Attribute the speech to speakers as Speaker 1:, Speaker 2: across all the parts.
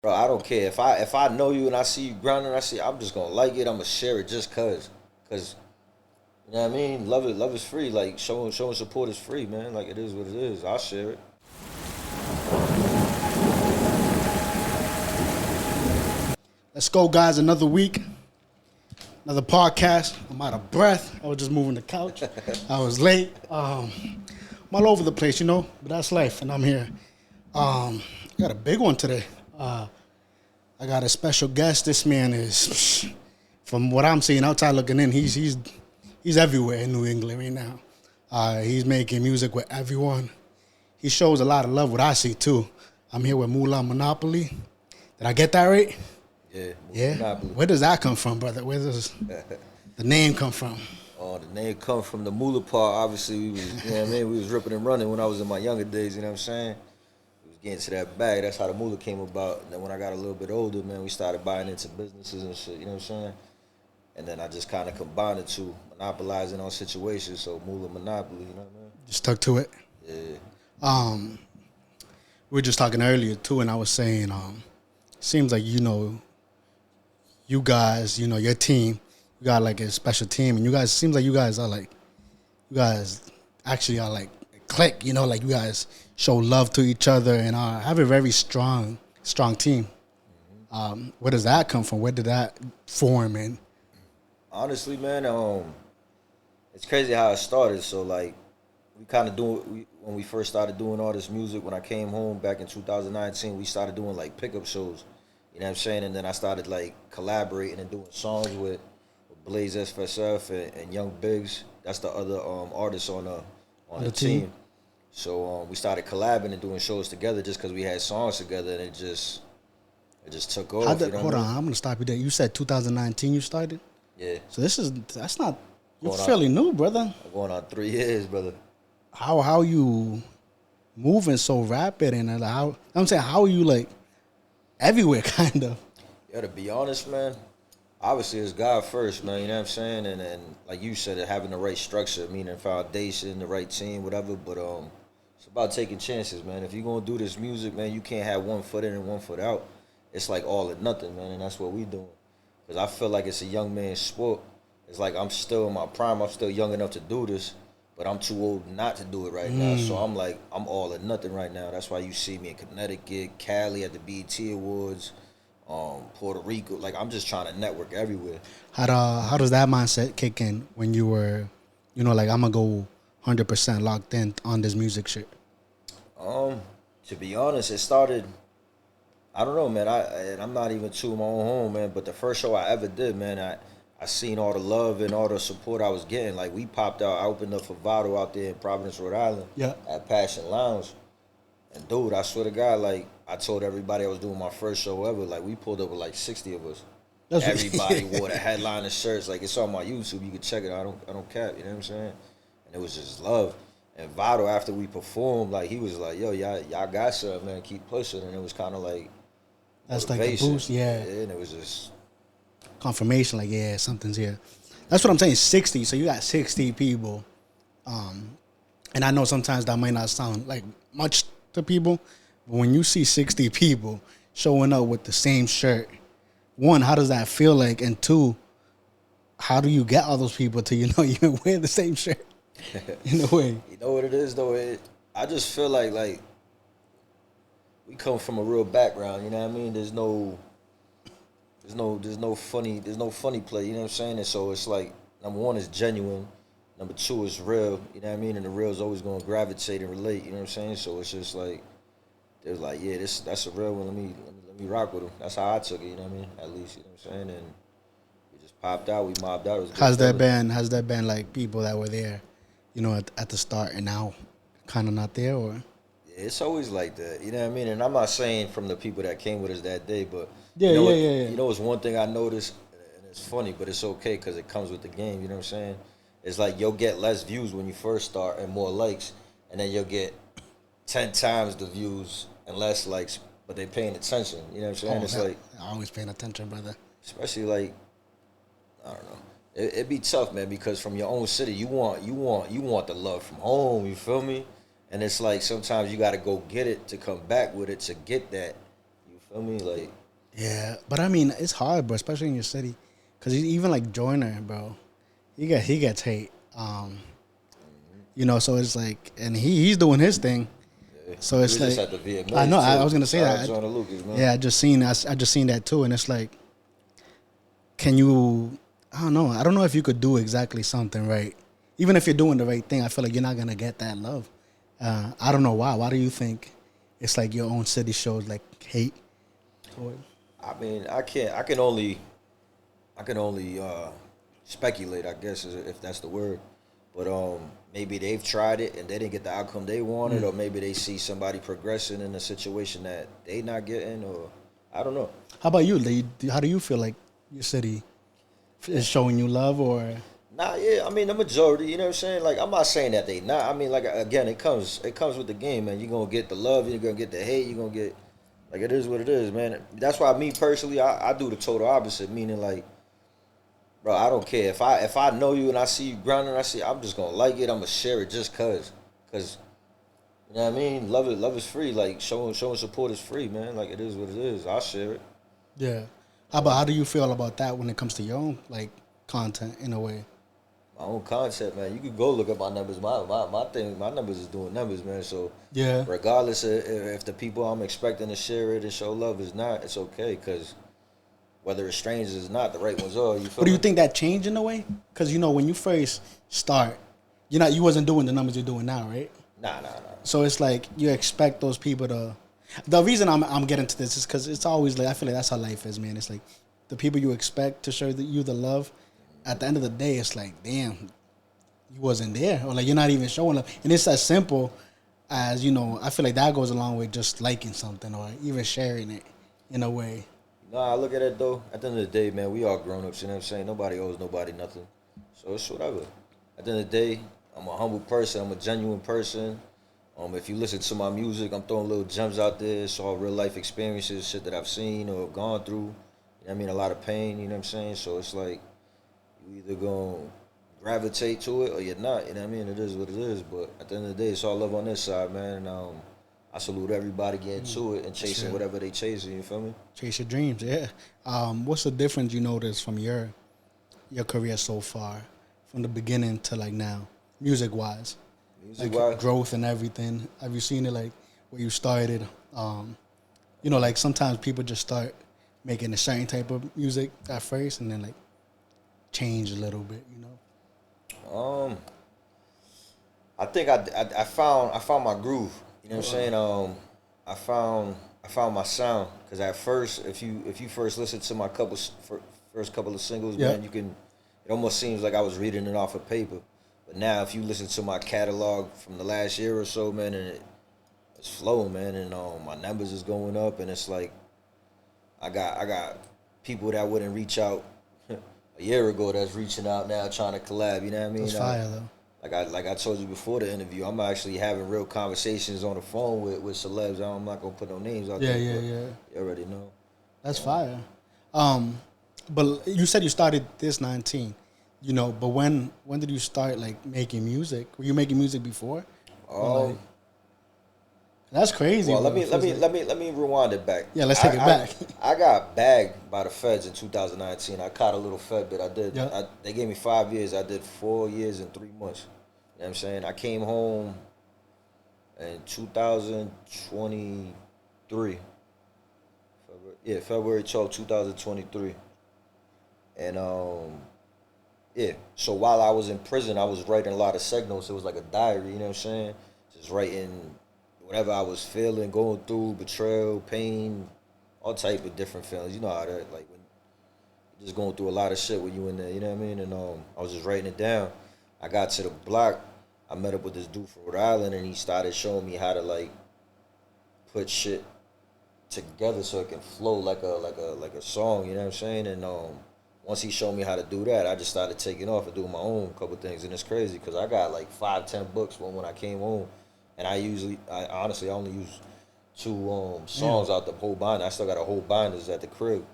Speaker 1: Bro, I don't care if I know you and I see you grinding. I'm just gonna like it. I'm gonna share it just cause you know what I mean. Love is free. Like showing support is free, man. Like it is what it is. I'll share it.
Speaker 2: Let's go, guys. Another week, another podcast. I'm out of breath. I was just moving the couch. I was late. I'm all over the place, but that's life, and I'm here. I got a big one today. I got a special guest. This man is, from what I'm seeing outside looking in, he's everywhere in New England right now. He's making music with everyone. He shows a lot of love. What I see too. I'm here with Mula Monopoly. Did I get that right?
Speaker 1: Yeah,
Speaker 2: Yeah.
Speaker 1: Monopoly.
Speaker 2: Where does that come from, brother? Where does the name come from?
Speaker 1: Oh, the name come from the Mula part. Obviously, we was, you know what I mean? We was ripping and running when I was in my younger days, you know what I'm saying? We was getting to that bag. That's how the Mula came about. And then when I got a little bit older, man, we started buying into businesses and shit, you know what I'm saying? And then I just kind of combined the two, monopolizing on situations. So Mula Monopoly, you know what I mean?
Speaker 2: Just stuck to it.
Speaker 1: Yeah.
Speaker 2: We were just talking earlier too, and I was saying, seems like you guys, your team, you got like a special team, and you guys seems like you guys actually are like a clique, like you guys show love to each other and have a very strong team. Where does that come from? Where did that form? And
Speaker 1: Honestly, man, it's crazy how it started. So like, we kind of when we first started doing all this music. When I came home back in 2019, we started doing like pickup shows. You know what I'm saying? And then I started like collaborating and doing songs with Blaze SFSF and Young Biggs. That's the other artists on the team. So we started collabing and doing shows together just because we had songs together, and it just took off.
Speaker 2: hold on, I'm gonna stop you there. You said 2019 you started,
Speaker 1: Yeah.
Speaker 2: so that's not. You're
Speaker 1: Going on-
Speaker 2: fairly new, brother.
Speaker 1: I'm going on 3 years, brother.
Speaker 2: How you moving so rapid and how I'm saying how are you like everywhere kind of.
Speaker 1: Yeah, to be honest, man, obviously it's God first, man, you know what I'm saying? And like you said, having the right structure, meaning foundation, the right team, whatever. But it's about taking chances, man. If you're gonna do this music, man, you can't have one foot in and one foot out. It's like all or nothing, man, and that's what we doing. Because I feel like it's a young man's sport. It's like I'm still in my prime, I'm still young enough to do this, but I'm too old not to do it right now. So I'm like, I'm all or nothing right now. That's why you see me in Connecticut, Cali at the BET Awards, Puerto Rico. Like, I'm just trying to network everywhere.
Speaker 2: How does that mindset kick in when you were, like I'm gonna go 100% locked in on this music shit?
Speaker 1: To be honest, it started. I don't know, man. I'm not even to my own home, man. But the first show I ever did, man, I seen all the love and all the support I was getting. Like, we popped out. I opened up for Vado out there in Providence, Rhode Island.
Speaker 2: Yeah.
Speaker 1: At Passion Lounge. And dude, I swear to God, like, I told everybody I was doing my first show ever. Like, we pulled up with like 60 of us. Everybody wore the headliner shirts. Like, it's on my YouTube. You can check it. I don't cap. You know what I'm saying? And it was just love. And Vado, after we performed, like, he was like, "Yo, y'all got something, man. Keep pushing." And it was kind of like
Speaker 2: That's like the
Speaker 1: motivation.
Speaker 2: boost, yeah.
Speaker 1: And it was just
Speaker 2: Confirmation, like yeah, something's here. That's what I'm saying. 60. So you got 60 people, and I know sometimes that might not sound like much to people, but when you see 60 people showing up with the same shirt, one, how does that feel like? And two, how do you get all those people to even wear the same shirt in a way?
Speaker 1: You know what it is though? I just feel like we come from a real background. You know what I mean? There's no funny play. You know what I'm saying? And so it's like, number one is genuine. Number two is real. You know what I mean? And the real is always gonna gravitate and relate. You know what I'm saying? So it's just like, there's like, yeah, that's a real one. Let me rock with him. That's how I took it. You know what I mean? At least, you know what I'm saying? And we just popped out. We mobbed out. It was a good feeling.
Speaker 2: Has there been like people that were there, at the start and now kind of not there, or?
Speaker 1: Yeah, it's always like that. You know what I mean? And I'm not saying from the people that came with us that day, but
Speaker 2: Yeah.
Speaker 1: You know, it's one thing I noticed, and it's funny, but it's okay because it comes with the game. You know what I'm saying? It's like you'll get less views when you first start and more likes, and then you'll get 10 times the views and less likes, but they paying attention. You know what I'm saying? It's like,
Speaker 2: always paying attention, brother.
Speaker 1: especially like, I don't know. It'd be tough, man, because from your own city, you want the love from home. You feel me? And it's like sometimes you got to go get it to come back with it to get that. You feel me? Like,
Speaker 2: Yeah, but I mean, it's hard, bro, especially in your city, because even like Joyner, bro, he gets hate. So it's like, and he's doing his thing.
Speaker 1: yeah.
Speaker 2: So
Speaker 1: He
Speaker 2: it's
Speaker 1: was just
Speaker 2: like,
Speaker 1: at the
Speaker 2: I know,
Speaker 1: VMAs
Speaker 2: I
Speaker 1: too.
Speaker 2: was gonna say
Speaker 1: Shout out
Speaker 2: that.
Speaker 1: Joyner Lucas, man.
Speaker 2: Yeah, I just seen that too, and it's like, can you? I don't know. I don't know if you could do exactly something right. Even if you're doing the right thing, I feel like you're not gonna get that love. I don't know why. Why do you think it's like your own city shows like hate?
Speaker 1: I mean, I can only speculate, I guess, if that's the word. But maybe they've tried it and they didn't get the outcome they wanted, or maybe they see somebody progressing in a situation that they not getting, or I don't know.
Speaker 2: How about you, Lee? How do you feel like your city is showing you love, or
Speaker 1: Nah, yeah, I mean the majority, you know what I'm saying? Like I'm not saying that they not. I mean, like again, it comes with the game, man. You're gonna get the love, you're gonna get the hate, you're gonna get like it is what it is, man. That's why me personally, I do the total opposite, meaning like, bro, I don't care if I know you and I see you grinding, I'm just gonna like it. I'm gonna share it just cause you know what I mean. Love is free. Like showing support is free, man. Like it is what it is. I'll share it.
Speaker 2: yeah? How do you feel about that when it comes to your own like content in a way?
Speaker 1: My own concept, man. You could go look at my numbers. My thing, my numbers is doing numbers, man. So
Speaker 2: Yeah.
Speaker 1: regardless of if the people I'm expecting to share it and show love is not, it's okay. Cause whether it's strangers or not, the right ones are. You feel
Speaker 2: But do you
Speaker 1: me?
Speaker 2: think that changed in a way? Because when you first start, you wasn't doing the numbers you're doing now, right?
Speaker 1: Nah.
Speaker 2: So it's like you expect those people to. The reason I'm getting to this is because it's always like I feel like that's how life is, man. It's like the people you expect to show you the love. At the end of the day, it's like, damn, you wasn't there, or like you're not even showing love. And it's as simple as I feel like that goes along with just liking something or even sharing it in a way.
Speaker 1: Nah, I look at it though. At the end of the day, man, we all grown ups. You know what I'm saying? Nobody owes nobody nothing. So it's whatever. At the end of the day, I'm a humble person. I'm a genuine person. If you listen to my music, I'm throwing little gems out there. It's all real life experiences, shit that I've seen or gone through. You know what I mean? A lot of pain, you know what I'm saying? So it's like you either gonna gravitate to it or you're not. You know what I mean? It is what it is. But at the end of the day, it's all love on this side, man. And I salute everybody getting to it and chasing
Speaker 2: Sure.
Speaker 1: whatever they chasing. You feel me?
Speaker 2: Chase your dreams, yeah. What's the difference you notice from your career so far, from the beginning to like now, music wise,
Speaker 1: Music
Speaker 2: like
Speaker 1: wise,
Speaker 2: growth and everything? Have you seen it like where you started? Like sometimes people just start making a certain type of music at first and then like change a little bit,
Speaker 1: I think I found my groove. You know what I'm saying? I found my sound because at first, if you first listen to my first couple of singles,
Speaker 2: Yeah.
Speaker 1: man, it almost seems like I was reading it off of paper. But now, if you listen to my catalog from the last year or so, man, and it's flowing, man, and my numbers is going up, and it's like I got people that wouldn't reach out a year ago that's reaching out now trying to collab. You know what I mean?
Speaker 2: That's fire though.
Speaker 1: Like I told you before the interview, I'm actually having real conversations on the phone with celebs. I'm not gonna put no names out
Speaker 2: Yeah,
Speaker 1: there.
Speaker 2: yeah,
Speaker 1: But
Speaker 2: yeah.
Speaker 1: you already know.
Speaker 2: That's fire. But you said you started this 19, but when did you start like making music? Were you making music before? Or, like,
Speaker 1: Um,
Speaker 2: that's crazy.
Speaker 1: well,
Speaker 2: bro.
Speaker 1: let me rewind it back.
Speaker 2: Yeah, let's take it back.
Speaker 1: I got bagged by the feds in 2019. I caught a little fed bit. I did.
Speaker 2: Yeah.
Speaker 1: They gave me 5 years. I did 4 years and 3 months. You know what I'm saying? I came home in 2023. February 12th, 2023. And yeah. So while I was in prison, I was writing a lot of segments. It was like a diary, you know what I'm saying? Just writing whatever I was feeling, going through, betrayal, pain, all type of different feelings. You know how that, like when you're just going through a lot of shit when you in there, you know what I mean? And I was just writing it down. I got to the block. I met up with this dude from Rhode Island, and he started showing me how to like put shit together so it can flow like a song. You know what I'm saying? And once he showed me how to do that, I just started taking off and doing my own couple things. And it's crazy because I got like 5-10 books when I came home, and I honestly only use two songs out the whole binder. I still got a whole binders at the crib.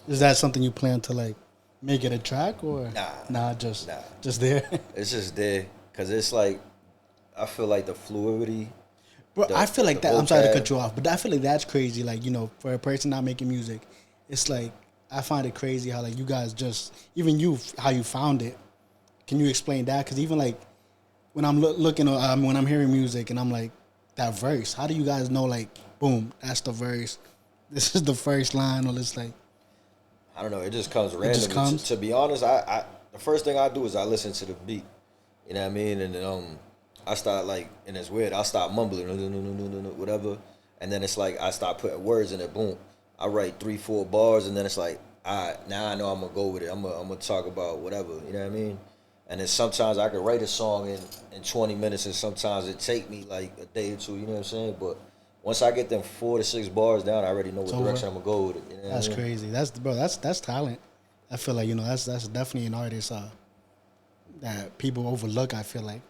Speaker 2: Is that something you plan to like make it a track or
Speaker 1: Nah,
Speaker 2: just
Speaker 1: nah.
Speaker 2: just there?
Speaker 1: It's just there because it's like I feel like the fluidity.
Speaker 2: Bro, I feel like
Speaker 1: the
Speaker 2: that. I'm sorry to
Speaker 1: vocab.
Speaker 2: cut you off, but I feel like that's crazy. Like, for a person not making music, it's like I find it crazy how like you guys just even you how you found it. Can you explain that? Because even like when I'm looking, when I'm hearing music and I'm like that verse, how do you guys know like boom, that's the verse, this is the first line, or it's like
Speaker 1: I don't know. It just comes
Speaker 2: it just
Speaker 1: randomly.
Speaker 2: comes?
Speaker 1: To be honest, I the first thing I do is I listen to the beat. You know what I mean? And I start like, and it's weird. I start mumbling, whatever, and then it's like I start putting words in it. Boom, I write 3, 4 bars, and then it's like, all right, now I know I'm gonna go with it. I'm gonna talk about whatever. You know what I mean? And then sometimes I could write a song in 20 minutes, and sometimes it take me like a day or two. You know what I'm saying? But once I get them 4 to 6 bars down, I already know what
Speaker 2: It's over.
Speaker 1: direction I'm gonna go with it. You know what
Speaker 2: That's
Speaker 1: I mean?
Speaker 2: crazy. That's talent. I feel like that's definitely an artist that people overlook. I feel like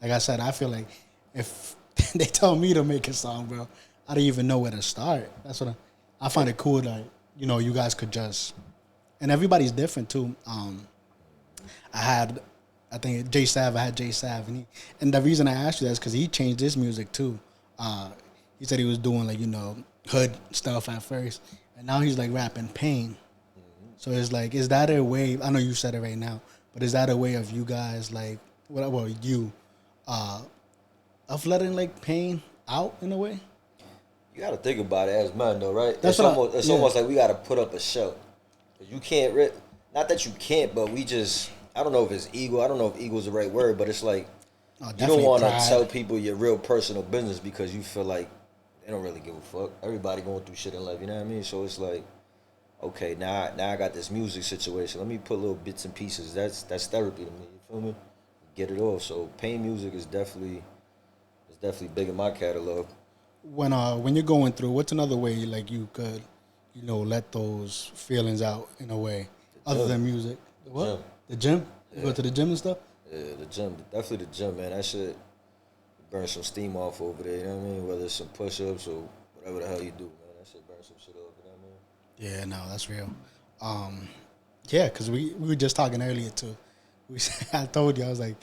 Speaker 2: I said, I feel like if they tell me to make a song, bro, I don't even know where to start. That's what I find it cool that you guys could just, and everybody's different too. I think Jay Sav. I had Jay Sav, and the reason I asked you that is because he changed his music too. He said he was doing like hood stuff at first, and now he's like rapping pain. So it's like, is that a way? I know you said it right now, but is that a way of you guys like, of letting like pain out in a way?
Speaker 1: You got to think about it as men, though, right?
Speaker 2: That's
Speaker 1: it's almost like we got to put up a show. You can't not that you can't, but we just, I don't know if it's ego. I don't know if ego is the right word, but it's like you don't want to tell people your real personal business because you feel like they don't really give a fuck. Everybody going through shit in life, you know what I mean? So it's like, okay, now I got this music situation. Let me put little bits and pieces. That's therapy to me. You feel me? Get it off. So pain music is definitely big in my catalog.
Speaker 2: When you're going through, what's another way like you could, let those feelings out in a way other than music? What?
Speaker 1: Gym.
Speaker 2: The gym? You
Speaker 1: Yeah.
Speaker 2: go to the gym and stuff?
Speaker 1: Yeah, the gym. Definitely the gym, man. That shit burn some steam off over there, you know what I mean? Whether it's some push-ups or whatever the hell you do, man. That shit burn some shit off, you know what I mean?
Speaker 2: Yeah, no, that's real. Yeah, because we were just talking earlier too. I told you, I was like,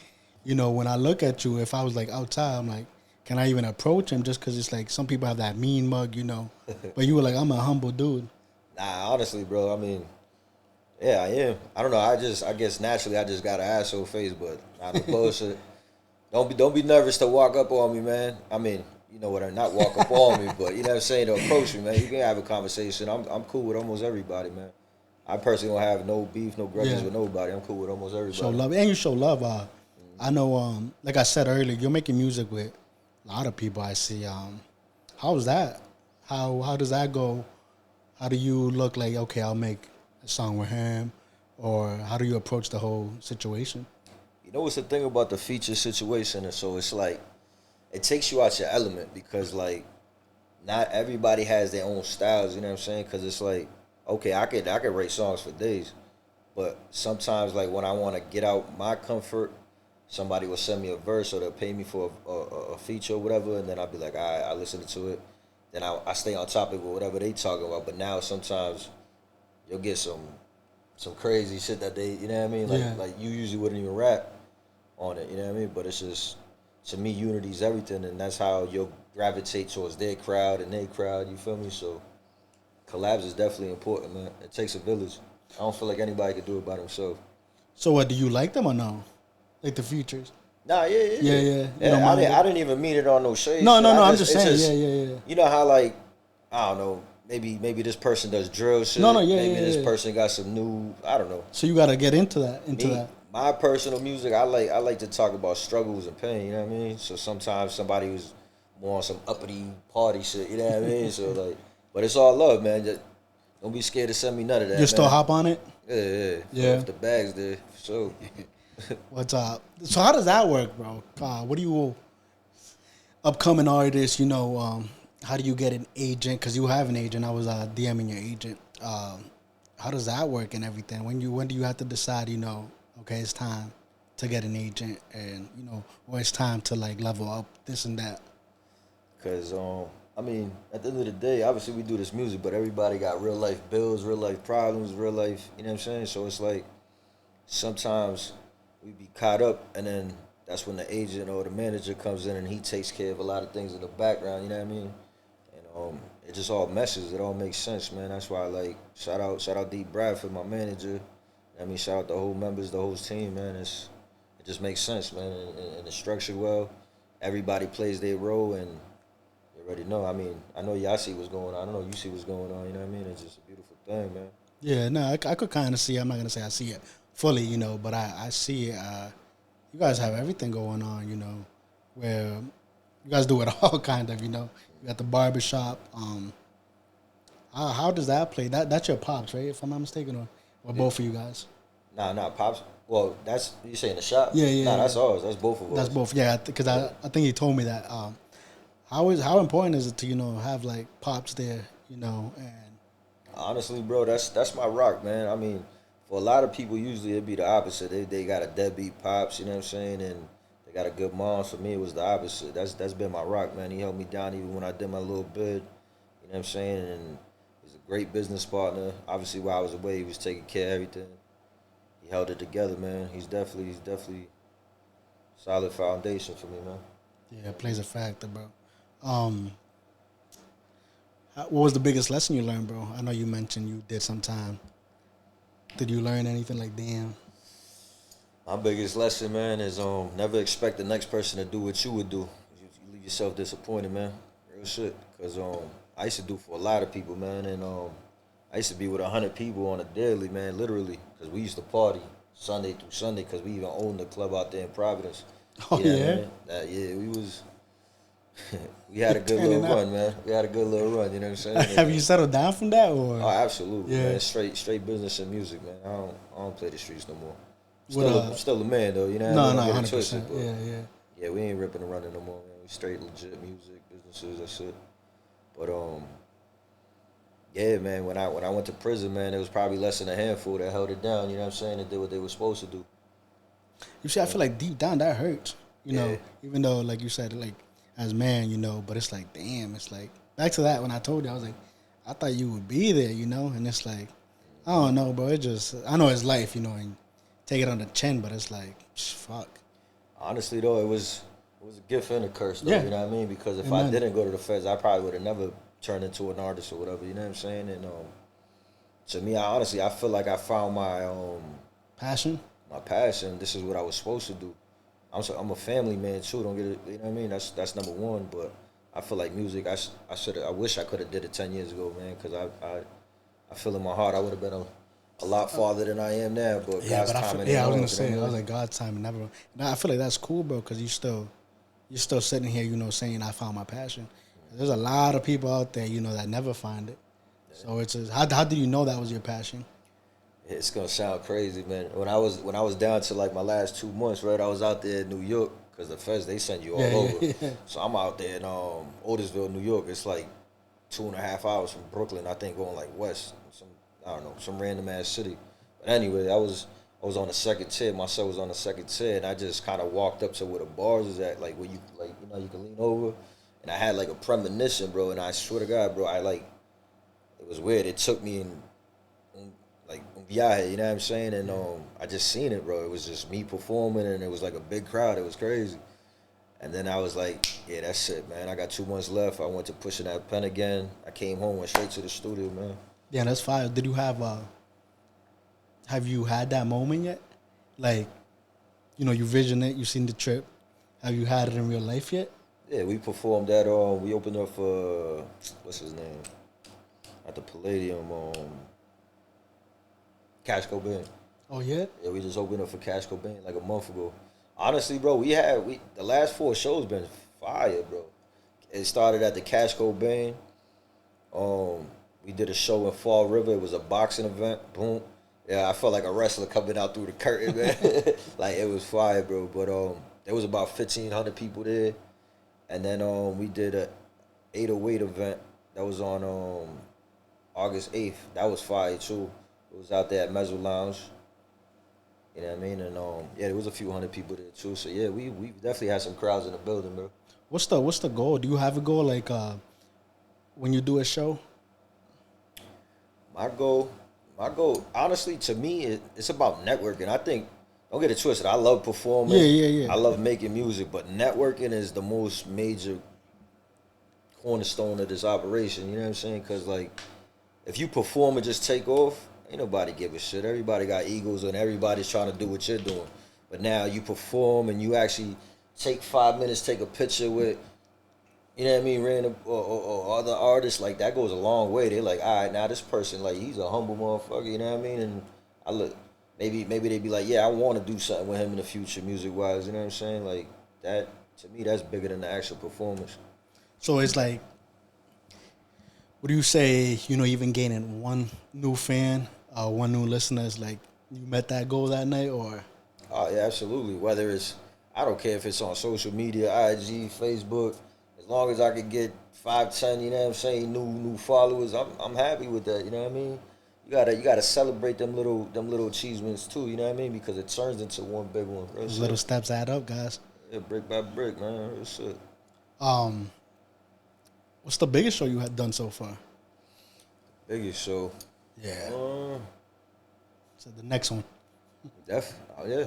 Speaker 2: when I look at you, if I was like outside, I'm like, can I even approach him? Just because it's like some people have that mean mug, But you were like, I'm a humble dude.
Speaker 1: Nah, honestly, bro, I mean, yeah, I am. I don't know, I guess naturally I just got an asshole face, but not the bullshit. Don't be nervous to walk up on me, man. I mean, you know what I not walk up on me, but you know what I'm saying, to approach me, man. You can have a conversation. I'm cool with almost everybody, man. I personally don't have no beef, no grudges with nobody. I'm cool with almost everybody.
Speaker 2: Show love, and you show love. I know, like I said earlier, you're making music with a lot of people. I see. How's that? How does that go? How do you look like? Okay, I'll make a song with him, or how do you approach the whole situation?
Speaker 1: You know what's the thing about the feature situation, and so it's like it takes you out your element because like not everybody has their own styles. You know what I'm saying? Because it's like, okay, I could write songs for days, but sometimes like when I want to get out my comfort, somebody will send me a verse or they'll pay me for a feature or whatever, and then I'll be like, all right, I listen to it. Then I stay on topic with whatever they talking about. But now sometimes you'll get some crazy shit that they, you know what I mean? Like you usually wouldn't even rap on it, you know what I mean? But it's just, to me, unity's everything, and that's how you'll gravitate towards their crowd and their crowd, you feel me? So collabs is definitely important, man. It takes a village. I don't feel like anybody could do it by themselves.
Speaker 2: So, what do you like them or no? Like the features?
Speaker 1: Nah, yeah. I didn't even mean it on no shade.
Speaker 2: No,
Speaker 1: shit.
Speaker 2: I'm just saying. Yeah.
Speaker 1: You know how like, I don't know, maybe this person does drill shit. Maybe this person got some new, I don't know.
Speaker 2: So you got to get into that.
Speaker 1: My personal music, I like to talk about struggles and pain. You know what I mean? So sometimes somebody who's more on some uppity party shit. You know what I mean? So like, but it's all love, man. Just don't be scared to send me none of that.
Speaker 2: You still hop on it?
Speaker 1: Yeah. If the bag's there, so.
Speaker 2: What's up? So how does that work, bro? What do you upcoming artists? How do you get an agent? Because you have an agent. I was DMing your agent. How does that work and everything? When do you have to decide? Okay, it's time to get an agent, and or it's time to like level up this and that.
Speaker 1: Because I mean, at the end of the day, obviously we do this music, but everybody got real life bills, real life problems, real life. You know what I'm saying? So it's like sometimes we be caught up, and then that's when the agent or the manager comes in and he takes care of a lot of things in the background. You know what I mean? And it just all meshes. It all makes sense, man. That's why, like, shout out D Bradford, my manager. I mean, shout out the whole members, the whole team, man. It just makes sense, man, and it's structured well. Everybody plays their role, and you already know. I mean, I know y'all see what's going on. I don't know you see what's going on. You know what I mean? It's just a beautiful thing, man.
Speaker 2: Yeah, no, I could kind of see. I'm not gonna say I see it fully, but I see it. You guys have everything going on, where you guys do it all, kind of, You got the barbershop. How does that play? That's your pops, right? If I'm not mistaken, or both of you guys.
Speaker 1: Nah, pops. Well, that's you saying the shop.
Speaker 2: Yeah, yeah.
Speaker 1: Nah,
Speaker 2: Yeah.
Speaker 1: that's ours. That's both of us.
Speaker 2: That's both. Yeah, because I think he told me that. How important is it to have like pops there, and
Speaker 1: Honestly, bro, that's my rock, man. I mean, for a lot of people, usually it'd be the opposite. They got a deadbeat pops, you know what I'm saying, and they got a good mom. For me, it was the opposite. That's been my rock, man. He held me down even when I did my little bid, you know what I'm saying, and he's a great business partner. Obviously, while I was away, he was taking care of everything. He held it together, man. He's definitely solid foundation for me, man.
Speaker 2: yeah, it plays a factor, bro. Um, what was the biggest lesson you learned, bro? I know you mentioned you did some time. Did you learn anything like, damn?
Speaker 1: My biggest lesson, man, is never expect the next person to do what you would do. You leave yourself disappointed, man. Real shit. Cause I used to do for a lot of people, man, and I used to be with 100 people on a daily, man, literally. Cause we used to party Sunday through Sunday. Cause we even owned the club out there in Providence.
Speaker 2: Oh
Speaker 1: You know
Speaker 2: yeah.
Speaker 1: what I mean? Yeah, we was. We had a good little run, man. We had a good little run. You know what I'm saying?
Speaker 2: Have you settled down from that, or?
Speaker 1: Oh, absolutely,
Speaker 2: Yeah.
Speaker 1: man. Straight business and music, man. I don't play the streets no more.
Speaker 2: What,
Speaker 1: I'm still a man though, you know.
Speaker 2: No,
Speaker 1: what I
Speaker 2: no,
Speaker 1: mean? Don't
Speaker 2: 100%.
Speaker 1: get it twisted, but
Speaker 2: Yeah.
Speaker 1: yeah, we ain't ripping and running no more, man. We straight legit music, businesses, that's it. But yeah, man. When I went to prison, man, it was probably less than a handful that held it down. You know what I'm saying? That did what they were supposed to do.
Speaker 2: You see, I feel like deep down that hurts.
Speaker 1: Yeah.
Speaker 2: Even though, like you said, like as man, but it's like, damn, it's like back to that when I told you, I was like, I thought you would be there, and it's like, I don't know, bro. It just, I know it's life, and take it on the chin, but it's like, fuck.
Speaker 1: Honestly, though, it was a gift and a curse, though.
Speaker 2: Yeah.
Speaker 1: You know what I mean? Because if
Speaker 2: Amen.
Speaker 1: I didn't go to the feds, I probably would have never turned into an artist or whatever. You know what I'm saying? And to me, I feel like I found
Speaker 2: Passion.
Speaker 1: my passion. This is what I was supposed to do. I'm a family man too. Don't get it. You know what I mean? That's number one. But I feel like music. I wish I could have did it 10 years ago, man. Because I feel in my heart I would have been a lot farther than I am now. But
Speaker 2: Yeah,
Speaker 1: God's
Speaker 2: but
Speaker 1: timing.
Speaker 2: I was gonna
Speaker 1: you
Speaker 2: say,
Speaker 1: know
Speaker 2: I
Speaker 1: what
Speaker 2: was
Speaker 1: I
Speaker 2: like, God's time never. Now I feel like that's cool, bro, because you're still sitting here, saying I found my passion. There's a lot of people out there, that never find it. So it's just, how did you know that was your passion?
Speaker 1: It's gonna sound crazy, man. When I was down to like my last 2 months, right? I was out there in New York because the feds they send you all over.
Speaker 2: Yeah.
Speaker 1: So I'm out there in Otisville, New York. It's like 2.5 hours from Brooklyn. I think going like west, some random ass city. But anyway, I was on the second tier. My cell was on the second tier, and I just kind of walked up to where the bars is at, like where you you can lean over, and I had like a premonition, bro. And I swear to God, bro, it was weird. It took me in. Like yeah, you know what I'm saying, and I just seen it, bro. It was just me performing, and it was like a big crowd. It was crazy, and then I was like, yeah, that's it, man. I got 2 months left. I went to pushing that pen again. I came home, went straight to the studio, man.
Speaker 2: Yeah, that's fire. Did you have you had that moment yet? Like, you vision it, you seen the trip. Have you had it in real life yet?
Speaker 1: Yeah, we performed that. We opened up for what's his name at the Palladium. Cash Cobain.
Speaker 2: Oh yeah.
Speaker 1: Yeah, we just opened up for Cash Cobain like a month ago. Honestly, bro, the last 4 shows been fire, bro. It started at the Cash Cobain. We did a show in Fall River. It was a boxing event. Boom. Yeah, I felt like a wrestler coming out through the curtain, man. Like it was fire, bro. But there was about 1,500 people there, and then we did a 808 event that was on August 8th. That was fire too. It was out there at Mezzo Lounge. You know what I mean? And yeah, there was a few hundred people there too. So yeah, we definitely had some crowds in the building, bro.
Speaker 2: What's the goal? Do you have a goal like when you do a show?
Speaker 1: My goal, honestly, to me, it's about networking. I think don't get it twisted. I love performing.
Speaker 2: Yeah, yeah, yeah.
Speaker 1: I love making music, but networking is the most major cornerstone of this operation. You know what I'm saying? Because like, if you perform and just take off, ain't nobody give a shit. Everybody got egos and everybody's trying to do what you're doing. But now you perform and you actually take 5 minutes, take a picture with, you know what I mean, random or other artists, like that goes a long way. They're like, all right, now this person, like, he's a humble motherfucker, you know what I mean? And I look, maybe they'd be like, yeah, I want to do something with him in the future, music wise, you know what I'm saying? Like that, to me, that's bigger than the actual performance.
Speaker 2: So it's like, what do you say? Even gaining one new fan, one new listener is like you met that goal that night, or
Speaker 1: Oh yeah, absolutely. Whether it's, I don't care if it's on social media, IG, Facebook, as long as I could get 5, 10, you know what I'm saying, new followers, I'm happy with that. You know what I mean? You gotta celebrate them little achievements too. You know what I mean? Because it turns into one big one. Real
Speaker 2: those little
Speaker 1: shit.
Speaker 2: steps add up, guys.
Speaker 1: Yeah, brick by brick, man. Real shit.
Speaker 2: Um, what's the biggest show you had done so far?
Speaker 1: Biggest show.
Speaker 2: Yeah.
Speaker 1: Um,
Speaker 2: So the next one.
Speaker 1: Oh yeah.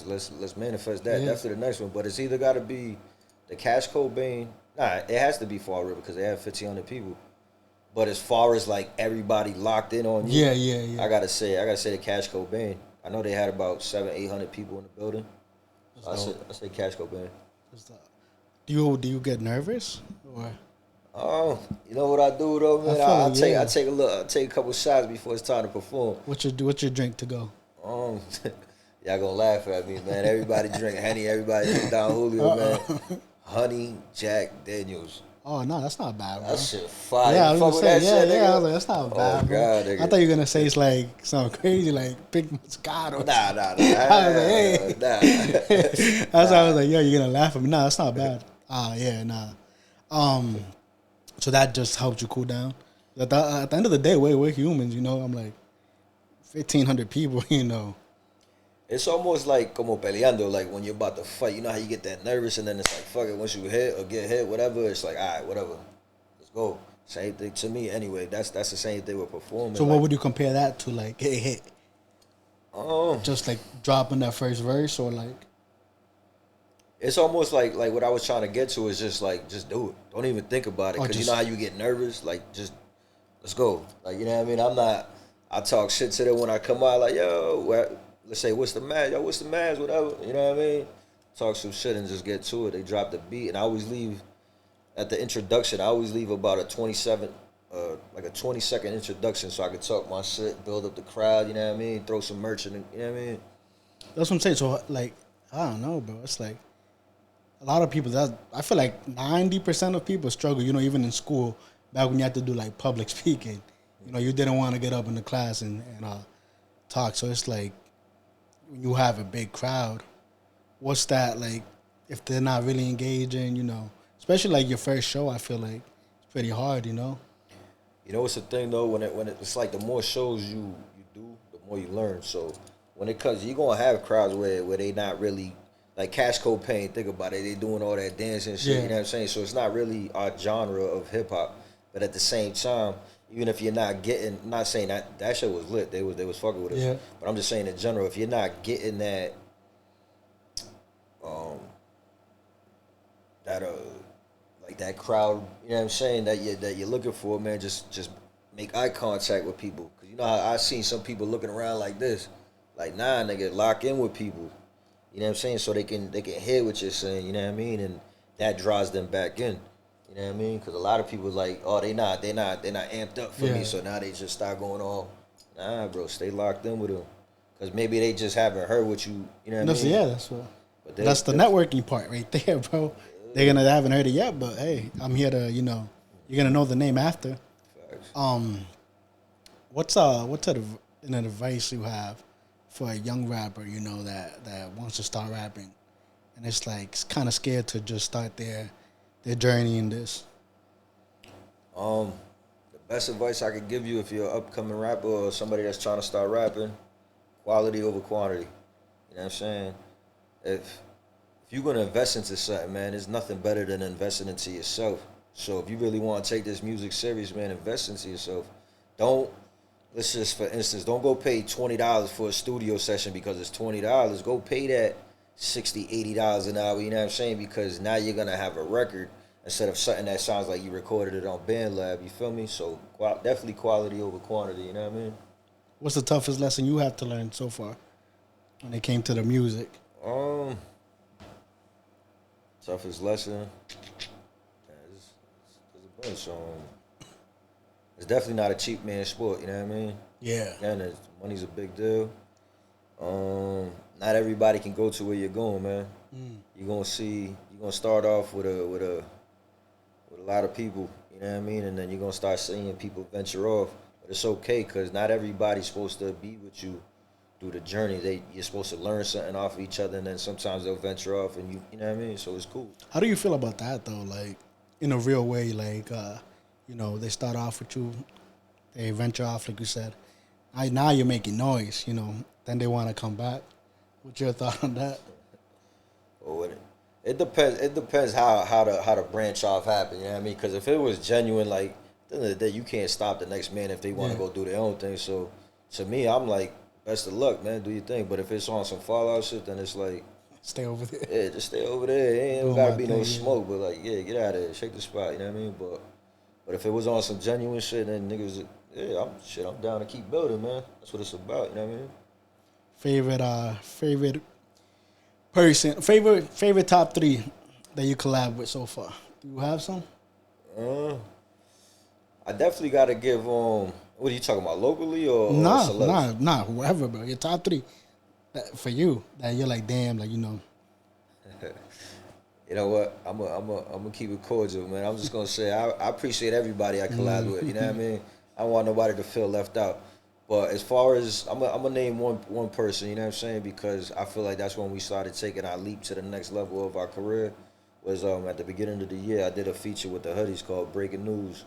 Speaker 1: Let's manifest that.
Speaker 2: Yeah.
Speaker 1: Definitely the next one. But it's either got to be the Cash Cobain. Nah, it has to be Fall River because they have 1,500 people. But as far as like everybody locked in on you,
Speaker 2: Yeah.
Speaker 1: I gotta say the Cash Cobain. I know they had about 700-800 people in the building. So I say Cash Cobain.
Speaker 2: Do you get nervous or?
Speaker 1: Oh, you know what I do though, man?
Speaker 2: feel like, yeah.
Speaker 1: I take a couple shots before it's time to perform.
Speaker 2: What's your drink to go?
Speaker 1: Y'all gonna laugh at me, man. Everybody drink Henny, everybody drink Don Julio, man. Honey Jack Daniels.
Speaker 2: Oh no, that's not bad, bro.
Speaker 1: That shit fire.
Speaker 2: Yeah, I
Speaker 1: You
Speaker 2: was
Speaker 1: fuck
Speaker 2: gonna
Speaker 1: with
Speaker 2: say,
Speaker 1: that shit, nigga?
Speaker 2: I was like, that's not bad, bro.
Speaker 1: God, nigga.
Speaker 2: I thought you were gonna say it's like something crazy, like Big Moscato.
Speaker 1: Nah.
Speaker 2: I was like, hey.
Speaker 1: Nah.
Speaker 2: That's why I was like, yo, you're gonna laugh at me. Nah, that's not bad. Yeah, nah. So that just helped you cool down. At the end of the day, we're humans, I'm like 1,500 people,
Speaker 1: It's almost like como peleando, like when you're about to fight. You know how you get that nervous and then it's like, fuck it, once you hit or get hit, whatever, it's like, all right, whatever. Let's go. Same thing to me anyway. That's the same thing with performing.
Speaker 2: So what would you compare that to, like, hit?
Speaker 1: Um,
Speaker 2: Just like dropping that first verse, or like?
Speaker 1: It's almost like what I was trying to get to is just do it. Don't even think about it. Because you know how you get nervous? Like, just, let's go. Like, you know what I mean? I talk shit to them when I come out, like, yo, let's say, what's the match? Yo, what's the match? Whatever. You know what I mean? Talk some shit and just get to it. They drop the beat. And I always leave, at the introduction, I always leave about a 20-second introduction so I can talk my shit, build up the crowd, you know what I mean? Throw some merch in, you know what I mean?
Speaker 2: That's what I'm saying. So, like, I don't know, bro. It's like, a lot of people, I feel like 90% of people struggle, even in school, back when you had to do like public speaking. You didn't want to get up in the class and talk. So it's like, when you have a big crowd, what's that like, if they're not really engaging, especially like your first show, I feel like it's pretty hard,
Speaker 1: You know what's the thing though, when it's like the more shows you do, the more you learn. So when it comes, you're gonna have crowds where they not really, like Cash Cobain, think about it, they doing all that dancing and shit,
Speaker 2: Yeah.
Speaker 1: you know what I'm saying? So it's not really our genre of hip hop. But at the same time, even if you're not saying that shit was lit, they was fucking with us.
Speaker 2: Yeah.
Speaker 1: But I'm just saying in general, if you're not getting that like that crowd, you know what I'm saying, that you're looking for, man, just make eye contact with people. Cause you know how I seen some people looking around like this, like nah, nigga, lock in with people. You know what I'm saying? So they can hear what you're saying. You know what I mean? And that draws them back in. You know what I mean? Because a lot of people like, oh, they not amped up for me. So now they just start going all, nah, bro, stay locked in with them. Because maybe they just haven't heard what you. You know what I mean?
Speaker 2: Yeah, that's what. That's the networking part right there, bro. They haven't heard it yet, but hey, I'm here to, you're gonna know the name after.
Speaker 1: Facts.
Speaker 2: What's an advice you have for a young rapper, that wants to start rapping, and it's like it's kind of scared to just start their journey in this?
Speaker 1: The best advice I could give you if you're an upcoming rapper or somebody that's trying to start rapping, quality over quantity. You know what I'm saying? If you're gonna invest into something, man, there's nothing better than investing into yourself. So if you really want to take this music serious, man, invest into yourself. Don't let's just for instance, don't go pay $20 for a studio session because it's $20. Go pay that $60, $80 an hour. You know what I'm saying? Because now you're gonna have a record instead of something that sounds like you recorded it on BandLab. You feel me? So definitely quality over quantity. You know what I mean?
Speaker 2: What's the toughest lesson you have to learn so far when it came to the music?
Speaker 1: Um, toughest lesson. Yeah, there's a bunch. It's definitely not a cheap man sport. You know what I mean?
Speaker 2: Yeah.
Speaker 1: And money's a big deal. Not everybody can go to where you're going, man. You're gonna start off with a lot of people, you know what I mean, and then you're gonna start seeing people venture off. But it's okay because not everybody's supposed to be with you through the journey. You're supposed to learn something off of each other, and then sometimes they'll venture off, and you know what I mean. So it's cool.
Speaker 2: How do you feel about that though? Like in a real way, like they start off with you, they venture off, like you said. Now you're making noise, then they want to come back. What's your thought on that?
Speaker 1: Oh, it depends. It depends how the branch off happen. You know what I mean? Because if it was genuine, like at the end of the day, you can't stop the next man if they want to go do their own thing. So to me, I'm like, best of luck, man. Do your thing. But if it's on some Fallout shit, then it's like,
Speaker 2: stay over there.
Speaker 1: Yeah, just stay over there. It ain't gotta be no smoke, but like, yeah, get out of there, shake the spot. You know what I mean? But if it was on some genuine shit, then niggas, I'm down to keep building, man. That's what it's about. You know what I mean?
Speaker 2: Favorite person, favorite top 3 that you collab with so far. Do you have some?
Speaker 1: I definitely got to give what are you talking about, locally or
Speaker 2: whoever, bro. Your top 3 for you that you're like, damn, like
Speaker 1: You know what? I'm gonna keep it cordial, man. I'm just gonna say I appreciate everybody I collab with. You know what I mean? I don't want nobody to feel left out. But as far as I'm gonna name one person, you know what I'm saying? Because I feel like that's when we started taking our leap to the next level of our career. Was at the beginning of the year, I did a feature with the Hoodies called Breaking News.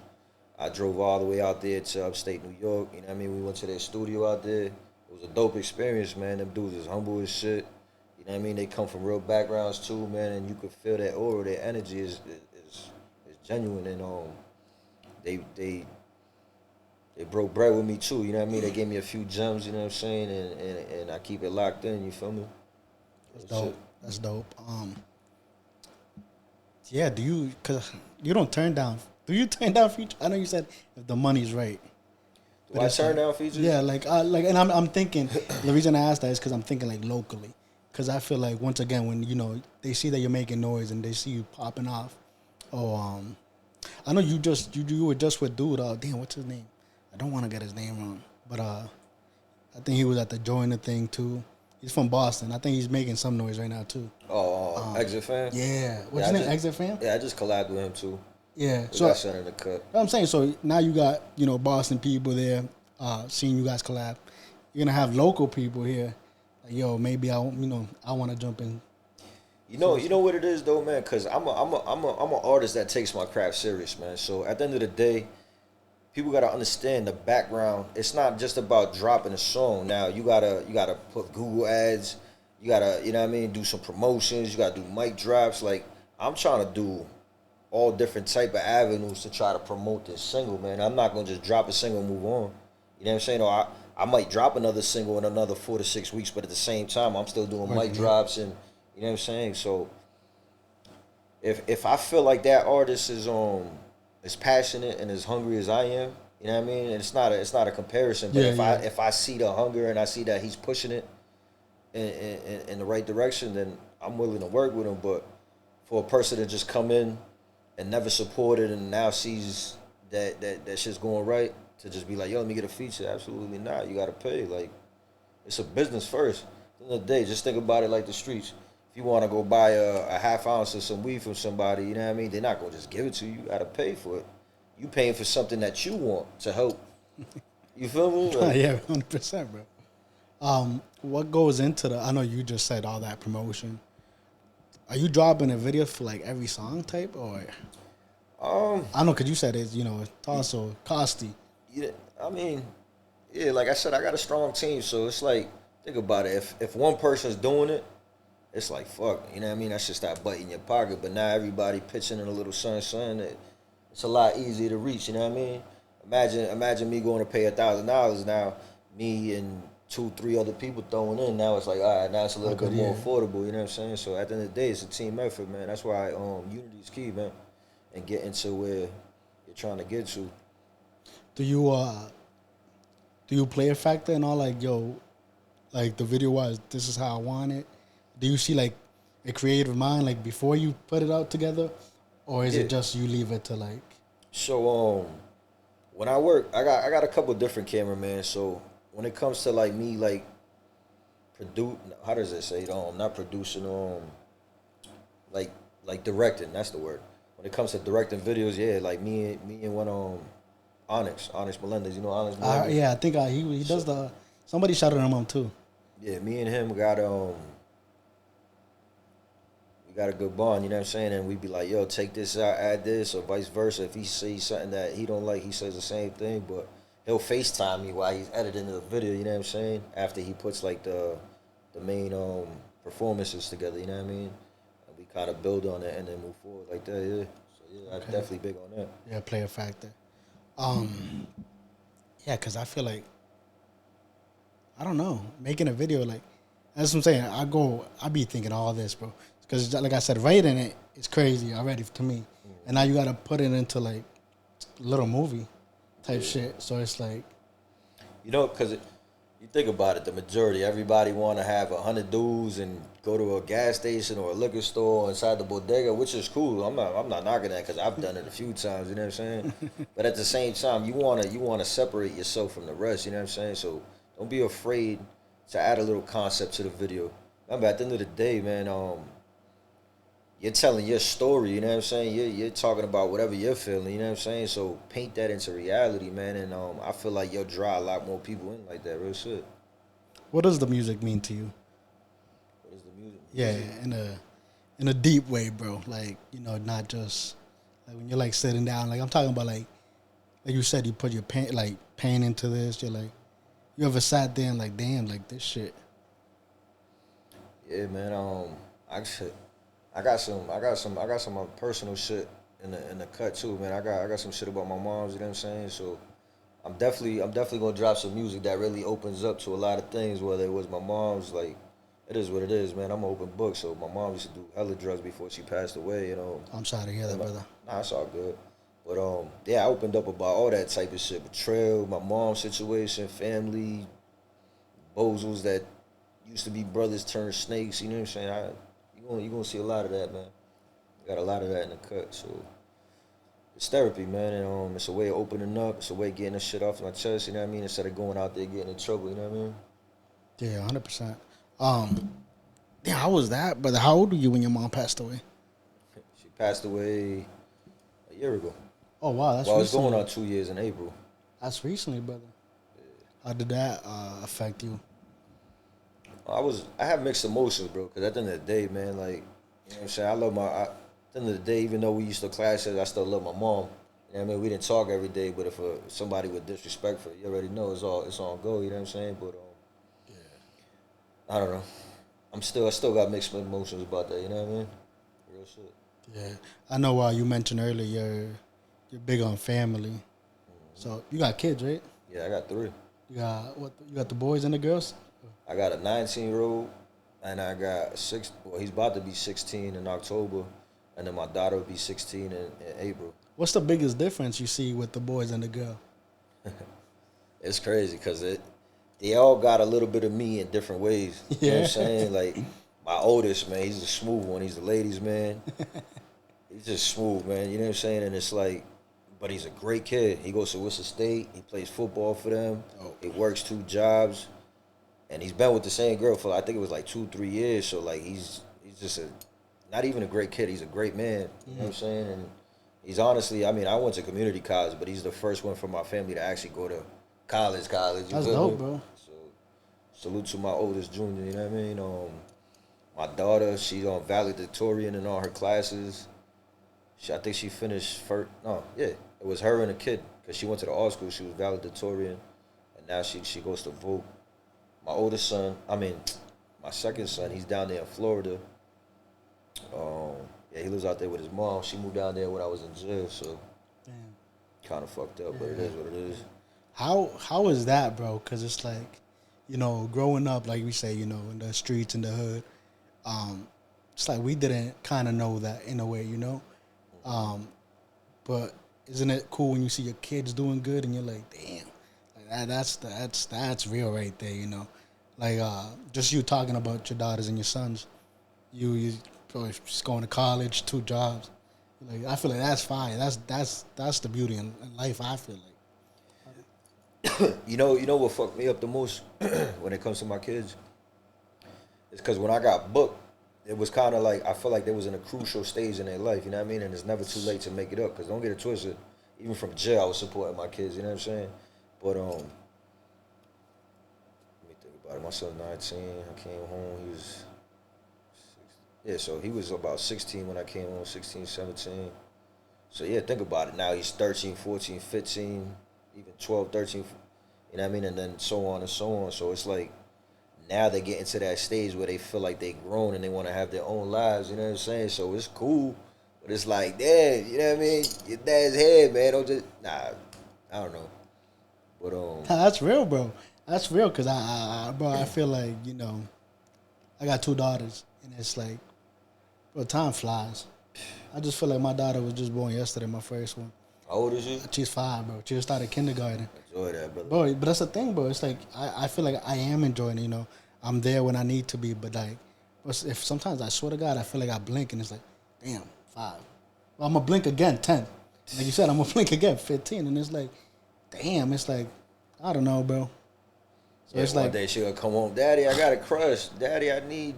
Speaker 1: I drove all the way out there to upstate New York. You know what I mean? We went to their studio out there. It was a dope experience, man. Them dudes is humble as shit. You know what I mean? They come from real backgrounds too, man, and you could feel that aura, their energy is genuine, and they broke bread with me too. You know what I mean? They gave me a few gems. You know what I'm saying? And I keep it locked in. You feel me?
Speaker 2: That's dope. Yeah. Cause you don't turn down. Do you turn down features? I know you said if the money's right.
Speaker 1: Do I turn down features?
Speaker 2: Yeah, and I'm thinking the reason I asked that is because I'm thinking like locally. Because I feel like once again when they see that you're making noise and they see you popping off. I know you were just with dude. Damn, what's his name? I don't want to get his name wrong, but I think he was at the Joiner thing too. He's from Boston. I think he's making some noise right now too.
Speaker 1: Exit Fan?
Speaker 2: Yeah. What's his name? Exit Fan?
Speaker 1: Yeah, I just collabed with him too.
Speaker 2: Yeah.
Speaker 1: We got something in the cut.
Speaker 2: I'm saying, so now you got, Boston people there, seeing you guys collab. You're gonna have local people here. Like, yo, maybe I want to jump in.
Speaker 1: You know what it is though, man. Cause I'm an artist that takes my craft serious, man. So at the end of the day, people gotta understand the background. It's not just about dropping a song. Now you gotta put Google ads. You gotta, you know what I mean, do some promotions. You gotta do mic drops. Like I'm trying to do all different type of avenues to try to promote this single, man. I'm not gonna just drop a single and move on. You know what I'm saying? Or I might drop another single in another 4 to 6 weeks, but at the same time, I'm still doing mic drops and you know what I'm saying. So if I feel like that artist is as passionate and as hungry as I am, you know what I mean. And it's not a comparison, but if I see the hunger and I see that he's pushing it in the right direction, then I'm willing to work with him. But for a person to just come in and never support it and now sees that shit's going right, to just be like, yo, let me get a feature. Absolutely not. You got to pay. Like, it's a business first. At the end of the day, just think about it like the streets. If you want to go buy a half ounce of some weed from somebody, you know what I mean? They're not going to just give it to you. You got to pay for it. You paying for something that you want to help. You feel me? Like,
Speaker 2: yeah, 100%, bro. What goes into I know you just said all that promotion. Are you dropping a video for like every song type or? I know because you said it's also costly.
Speaker 1: Yeah, I mean, yeah, like I said, I got a strong team, so it's like think about it. If one person's doing it, it's like fuck, you know what I mean? That's just that butt in your pocket. But now everybody pitching in a little son. It's a lot easier to reach. You know what I mean? Imagine me going to pay $1,000 now. Me and 2, 3 other people throwing in. Now it's like, all right, now it's a little bit more affordable. You know what I'm saying? So at the end of the day, it's a team effort, man. That's why unity is key, man, and getting to where you're trying to get to.
Speaker 2: Do you do you play a factor and all like yo, like the video wise? This is how I want it. Do you see like a creative mind like before you put it out together, or is
Speaker 1: Yeah.
Speaker 2: it just you leave it to like?
Speaker 1: So when I work, I got a couple different cameramen. So when it comes to like me, like produce, how does it say? Not producing, like directing. That's the word. When it comes to directing videos, yeah, like me and one Onyx Melendez. You know Onyx Melendez?
Speaker 2: Yeah, I think he does the. Somebody shouted him out too.
Speaker 1: Yeah, me and him got we got a good bond, you know what I'm saying? And we be like, yo, take this out, add this, or vice versa. If he sees something that he don't like, he says the same thing, but he'll FaceTime me while he's editing the video, you know what I'm saying? After he puts like the main performances together, you know what I mean? And we kind of build on it and then move forward like that, yeah. So yeah, I'm definitely big on that.
Speaker 2: Yeah, play a factor. Yeah, cause I feel like I don't know making a video like that's what I'm saying. I be thinking all this, bro. Because like I said, writing it is crazy already to me, and now you gotta put it into like little movie type shit. So it's like,
Speaker 1: You know, because you think about it, the majority, everybody want to have 100 dudes and go to a gas station or a liquor store inside the bodega, which is cool. I'm not knocking that because I've done it a few times. You know what I'm saying? But at the same time, you wanna separate yourself from the rest. You know what I'm saying? So don't be afraid to add a little concept to the video. Remember, at the end of the day, man, you're telling your story, you know what I'm saying? You're talking about whatever you're feeling, you know what I'm saying? So paint that into reality, man, and I feel like you'll draw a lot more people in like that, real shit.
Speaker 2: what does the music mean to you?
Speaker 1: What is the music?
Speaker 2: Yeah, in a deep way, bro. Like not just like when you're like sitting down. Like I'm talking about like you said, you put your pain into this. You're like, you ever sat there and like, damn, like this shit.
Speaker 1: Yeah, man. I got some personal shit in the cut too, man. I got some shit about my mom's, you know what I'm saying? So I'm definitely gonna drop some music that really opens up to a lot of things. Whether it was my mom's, like it is what it is, man. I'm an open book. So my mom used to do hella drugs before she passed away, you know.
Speaker 2: I'm sorry to hear that, brother.
Speaker 1: Nah, it's all good. But yeah, I opened up about all that type of shit. Betrayal, my mom's situation, family, bozos that used to be brothers turned snakes. You know what I'm saying? You gonna see a lot of that, man. Got a lot of that in the cut. So it's therapy, man, and it's a way of opening up. It's a way of getting the shit off my chest. You know what I mean? Instead of going out there getting in trouble. You know what I mean?
Speaker 2: Yeah, 100%. Yeah, how was that, brother? How old were you when your mom passed away?
Speaker 1: She passed away a year ago.
Speaker 2: Oh wow, that's
Speaker 1: Well, it's
Speaker 2: recently.
Speaker 1: going on 2 years in April.
Speaker 2: That's recently, brother. How did that affect you?
Speaker 1: I have mixed emotions, bro. Because at the end of the day, man, like, you know what I'm saying? At the end of the day, even though we used to clash, I still love my mom. You know what I mean? We didn't talk every day, but if somebody with disrespect for you already know it's on go. You know what I'm saying? But I don't know. I still got mixed emotions about that. You know what I mean? Real shit.
Speaker 2: Yeah, I know. You mentioned earlier you're big on family. So you got kids, right?
Speaker 1: Yeah, I got 3.
Speaker 2: You got what? You got the boys and the girls.
Speaker 1: I got a 19-year-old, and I got a 6. Well, he's about to be 16 in October, and then my daughter will be 16 in April.
Speaker 2: What's the biggest difference you see with the boys and the girl?
Speaker 1: It's crazy because they all got a little bit of me in different ways. You know what I'm
Speaker 2: Yeah.
Speaker 1: saying? Like my oldest, man, he's a smooth one. He's the ladies' man. He's just smooth, man. You know what I'm saying? And it's like, but he's a great kid. He goes to Worcester State. He plays football for them.
Speaker 2: Oh.
Speaker 1: He works 2 jobs. And he's been with the same girl for I think it was like 2, 3 years. So like he's just not even a great kid. He's a great man. You know what I'm saying? And he's honestly, I mean, I went to community college, but he's the first one from my family to actually go to college. You
Speaker 2: That's
Speaker 1: feel
Speaker 2: dope,
Speaker 1: me?
Speaker 2: bro.
Speaker 1: So salute to my oldest junior. You know what I mean? My daughter, she's on valedictorian in all her classes. I think she finished first. No, yeah, it was her and a kid because she went to the art school. She was valedictorian, and now she goes to vote. My oldest son, my second son, he's down there in Florida. Yeah, he lives out there with his mom. She moved down there when I was in jail, so
Speaker 2: Damn.
Speaker 1: Kind of fucked up, but it is what it is.
Speaker 2: How is that, bro? Because it's like, growing up, like we say, in the streets, in the hood, it's like we didn't kind of know that in a way, But isn't it cool when you see your kids doing good and you're like, damn, like that's real right there, Like just you talking about your daughters and your sons, you probably just going to college, 2 jobs. Like I feel like that's fine. That's the beauty in life. I feel like.
Speaker 1: You know what fucked me up the most when it comes to my kids? It's because when I got booked, it was kind of like I feel like they was in a crucial stage in their life. You know what I mean? And it's never too late to make it up. Because don't get it twisted. Even from jail, I was supporting my kids. You know what I'm saying? But let me think about it. My son 19. I came home. He was so he was about 16 when I came home. 16, 17. So yeah, think about it. Now he's 13, 14, 15, even 12, 13. You know what I mean? And then so on and so on. So it's like now they get into that stage where they feel like they grown and they want to have their own lives. You know what I'm saying? So it's cool, but it's like, damn, you know what I mean? Your dad's head, man. Don't just I don't know, but
Speaker 2: That's real, bro. That's real, cause bro, I feel like I got 2 daughters, and it's like, bro, time flies. I just feel like my daughter was just born yesterday, my first one.
Speaker 1: how old is she?
Speaker 2: She's 5, bro. She just started kindergarten.
Speaker 1: Enjoy that, brother.
Speaker 2: Bro, but that's the thing, bro. It's like I feel like I am enjoying it, I'm there when I need to be, but like, if sometimes I swear to God, I feel like I blink and it's like, damn, 5. Well, I'm gonna blink again, 10. Like you said, I'm gonna blink again, 15, and it's like, damn, it's like, I don't know, bro. So
Speaker 1: Yeah,
Speaker 2: it's
Speaker 1: one
Speaker 2: like,
Speaker 1: day she'll come home, Daddy, I got a crush. Daddy, I need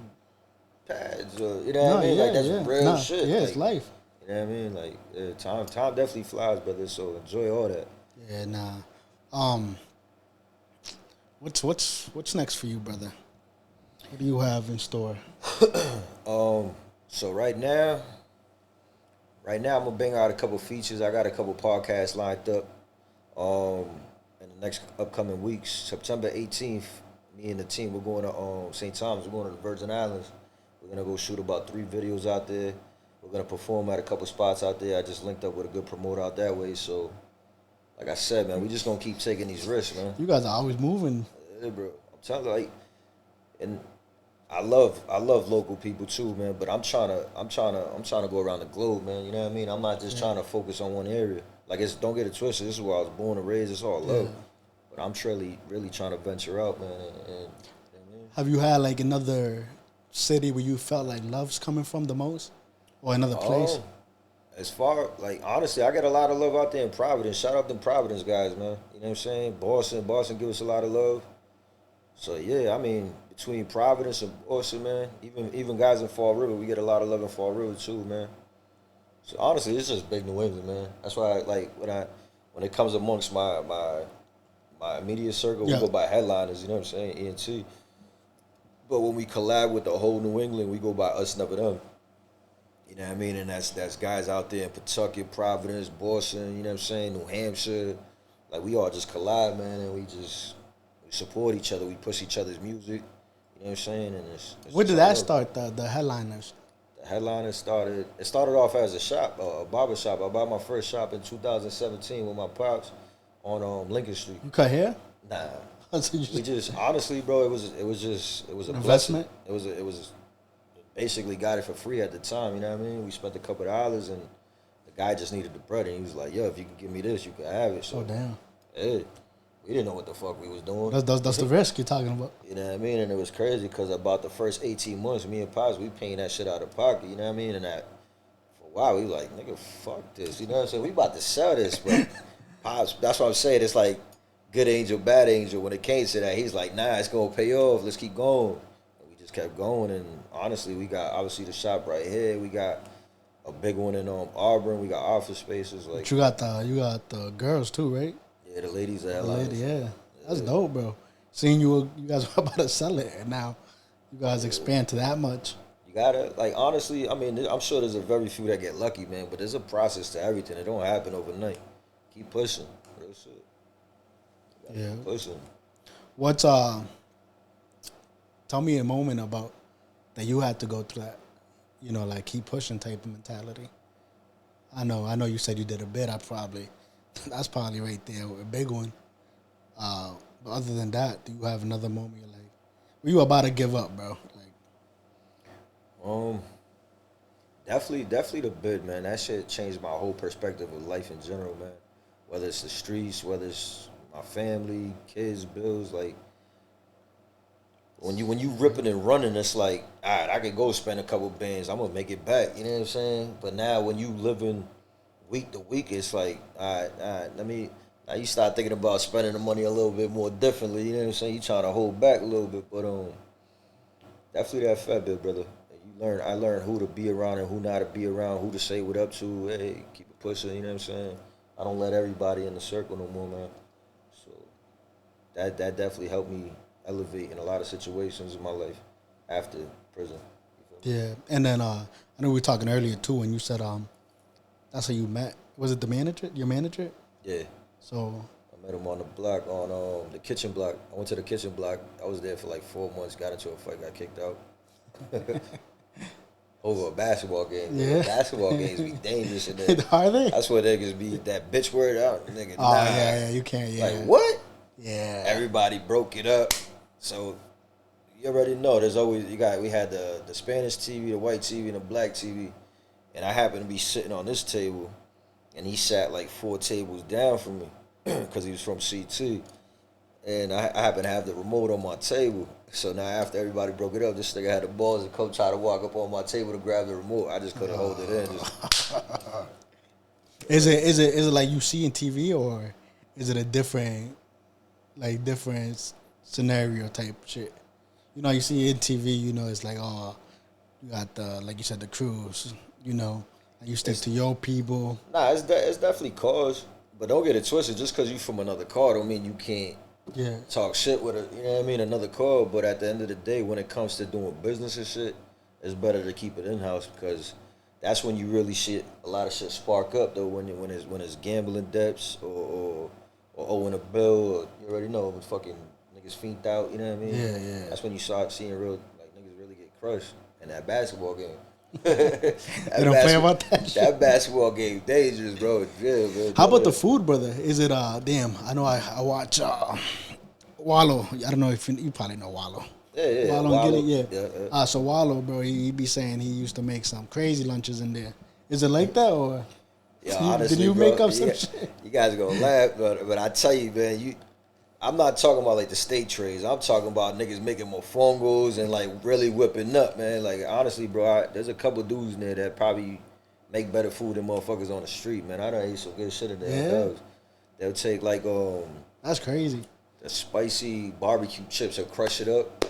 Speaker 1: pads. Or, you know what I mean?
Speaker 2: yeah,
Speaker 1: Like that's
Speaker 2: yeah.
Speaker 1: real
Speaker 2: Nah,
Speaker 1: shit.
Speaker 2: yeah,
Speaker 1: Like,
Speaker 2: it's life.
Speaker 1: you know what I mean? Like time definitely flies, brother. So enjoy all that.
Speaker 2: Yeah, nah. What's next for you, brother? What do you have in store?
Speaker 1: So right now I'm gonna bang out a couple features. I got a couple podcasts lined up. In the next upcoming weeks, September 18th, me and the team we're going to St. Thomas. We're going to the Virgin Islands. We're gonna go shoot about 3 videos out there. We're gonna perform at a couple spots out there. I just linked up with a good promoter out that way. So, like I said, man, we just gonna keep taking these risks, man.
Speaker 2: You guys are always moving.
Speaker 1: Yeah, bro. I'm telling you, like, and I love local people too, man. But I'm trying to go around the globe, man. You know what I mean? I'm not just trying to focus on one area. Like, don't get it twisted. This is where I was born and raised. It's all love. But I'm really trying to venture out, man. And you know what I mean?
Speaker 2: Have you had like another city where you felt like love's coming from the most, or another place?
Speaker 1: As far, like, honestly, I got a lot of love out there in Providence. Shout out them Providence guys, man. You know what I'm saying? Boston give us a lot of love. So yeah, I mean, between Providence and Boston, man, even guys in Fall River, we get a lot of love in Fall River too, man. So honestly, it's just big New England, man. That's why, like, when it comes amongst my immediate circle, we go by headliners. You know what I'm saying? ENT. But when we collab with the whole New England, we go by us, never them. You know what I mean? And that's guys out there in Pawtucket, Providence, Boston, you know what I'm saying, New Hampshire. Like, we all just collide, man, and we support each other. We push each other's music. You know what I'm saying? And it's
Speaker 2: Where did that start, the headliners?
Speaker 1: The headliners started off as a shop, a barber shop. I bought my first shop in 2017 with my pops on Lincoln Street.
Speaker 2: You cut hair?
Speaker 1: Nah. We just, honestly, bro, it was a
Speaker 2: investment.
Speaker 1: Blessing. It was basically got it for free at the time. You know what I mean? We spent a couple of dollars, and the guy just needed the bread, and he was like, "Yo, if you can give me this, you can have it." So,
Speaker 2: damn.
Speaker 1: Hey, we didn't know what the fuck we was doing.
Speaker 2: That's the risk you're talking about.
Speaker 1: You know what I mean? And it was crazy because about the first 18 months, me and Pops, we paying that shit out of pocket. You know what I mean? And that for a while, we like, nigga, fuck this. You know what I'm saying? We about to sell this, but Pops, that's what I'm saying. It's like good angel, bad angel. When it came to that, he's like, nah, it's gonna pay off. Let's keep going. And we just kept going. And honestly, we got obviously the shop right here. We got a big one in Auburn. We got office spaces. Like,
Speaker 2: but you got the girls too, right?
Speaker 1: Yeah, the ladies that
Speaker 2: That's dope, bro. Seeing you guys are about to sell it, and now you guys expand to that much.
Speaker 1: You gotta, like, honestly, I mean, I'm sure there's a very few that get lucky, man, but there's a process to everything. It don't happen overnight. Keep pushing. Real shit. Keep pushing.
Speaker 2: What's tell me a moment about that you had to go through that, like keep pushing type of mentality. I know you said you did a bit. I probably That's probably right there, a big one. But other than that, do you have another moment you're like, were you about to give up, bro? Like,
Speaker 1: Um, definitely the bid, man. That shit changed my whole perspective of life in general, man. Whether it's the streets, whether it's my family, kids, bills, like when you ripping and running, it's like, all right, I could go spend a couple bands, I'm gonna make it back. You know what I'm saying? But now when you living week to week, it's like, all right, let me. Now you start thinking about spending the money a little bit more differently. You know what I'm saying? You trying to hold back a little bit, but definitely that fat bit, brother. I learned who to be around and who not to be around, who to say what up to. Hey, keep it pushing. You know what I'm saying? I don't let everybody in the circle no more, man. So that definitely helped me elevate in a lot of situations in my life after prison. You feel me?
Speaker 2: yeah. And then I know we were talking earlier too, when you said that's how you met. Was it the manager? Your manager?
Speaker 1: Yeah.
Speaker 2: So
Speaker 1: I met him on the block, on the kitchen block. I went to the kitchen block. I was there for like 4 months. Got into a fight, got kicked out. Over a basketball game.
Speaker 2: yeah,
Speaker 1: Basketball games be dangerous in there.
Speaker 2: are they?
Speaker 1: That's where niggas be that bitch word out. Nigga,
Speaker 2: Oh
Speaker 1: nah.
Speaker 2: yeah, you can't. Yeah,
Speaker 1: Like what?
Speaker 2: yeah.
Speaker 1: Everybody broke it up. So you already know there's always we had the Spanish TV, the white TV, and the black TV. And I happened to be sitting on this table and he sat like 4 tables down from me because he was from CT. And I happened to have the remote on my table. So now after everybody broke it up, this nigga had the balls and coach tried to walk up on my table to grab the remote. I just couldn't hold it in.
Speaker 2: Is it like you see in TV, or is it a different scenario type shit? You know, you see in TV, you know, it's like, oh, you got the, like you said, the crews, you know, you stick to your people.
Speaker 1: Nah, it's definitely cause. But don't get it twisted. Just because you from another car don't mean you can't talk shit with you know what I mean, another car. But at the end of the day, when it comes to doing business and shit, it's better to keep it in house because that's when you really a lot of shit spark up though. When it's gambling debts or owing a bill, or you already know when fucking niggas fiend out. You know what I mean?
Speaker 2: Yeah.
Speaker 1: That's when you start seeing real like niggas really get crushed in that basketball game.
Speaker 2: They don't play about that shit.
Speaker 1: That basketball game dangerous, bro. Yeah, bro.
Speaker 2: How about the food, brother? Is it damn? I know I watch Wallow. I don't know if you probably know Wallow.
Speaker 1: Yeah.
Speaker 2: Wallow and Get It,
Speaker 1: Yeah.
Speaker 2: So Wallow, bro, he be saying he used to make some crazy lunches in there. Is it like that, or
Speaker 1: Yeah, honestly,
Speaker 2: did you
Speaker 1: bro,
Speaker 2: make up some shit?
Speaker 1: You guys gonna laugh, but I tell you, man, I'm not talking about like the state trades. I'm talking about niggas making mofongos and like really whipping up, man. Like honestly, bro, there's a couple dudes in there that probably make better food than motherfuckers on the street, man. I done ate some good shit in there.
Speaker 2: Yeah.
Speaker 1: They'll take like
Speaker 2: That's crazy.
Speaker 1: the spicy barbecue chips and crush it up.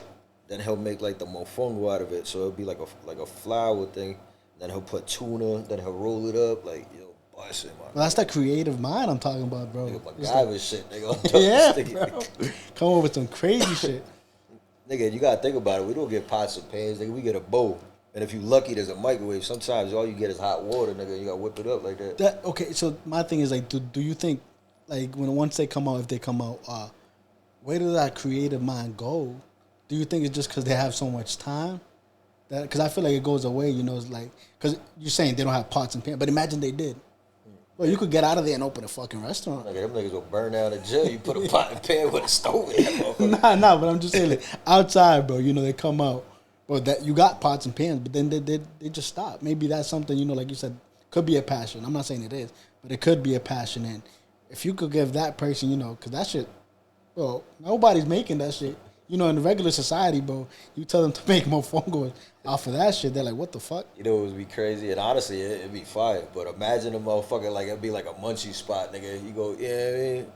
Speaker 1: Then he'll make like the mofongo out of it, so it'll be like a flour thing. Then he'll put tuna. Then he'll roll it up like bust it, man.
Speaker 2: Well, that's that creative mind I'm talking about, bro.
Speaker 1: Nigga, MacGyver shit, nigga.
Speaker 2: Yeah, bro. Come up with some crazy shit.
Speaker 1: Nigga, you gotta think about it. We don't get pots and pans, nigga. We get a bowl. And if you lucky, there's a microwave. Sometimes all you get is hot water, nigga. You gotta whip it up like that.
Speaker 2: Okay, so my thing is like, do you think, like, once they come out, if they come out, where does that creative mind go? Do you think it's just because they have so much time? Because I feel like it goes away, you know, it's like, because you're saying they don't have pots and pans, but imagine they did. Well, you could get out of there and open a fucking restaurant.
Speaker 1: Nigga, them niggas will burn down in jail. You put a pot and pan with a stove in that motherfucker.
Speaker 2: Nah, but I'm just saying, like, outside, bro, you know, they come out, bro, that you got pots and pans, but then they just stop. Maybe that's something, you know, like you said, could be a passion. I'm not saying it is, but it could be a passion. And if you could give that person, you know, because that shit, bro, nobody's making that shit. You know, in the regular society, bro, you tell them to make more phone off of that shit, they're like, what the fuck?
Speaker 1: You know, it would be crazy, and honestly, it'd be fire. But imagine a motherfucker, like, it'd be like a munchie spot, nigga. You go, yeah, I mean,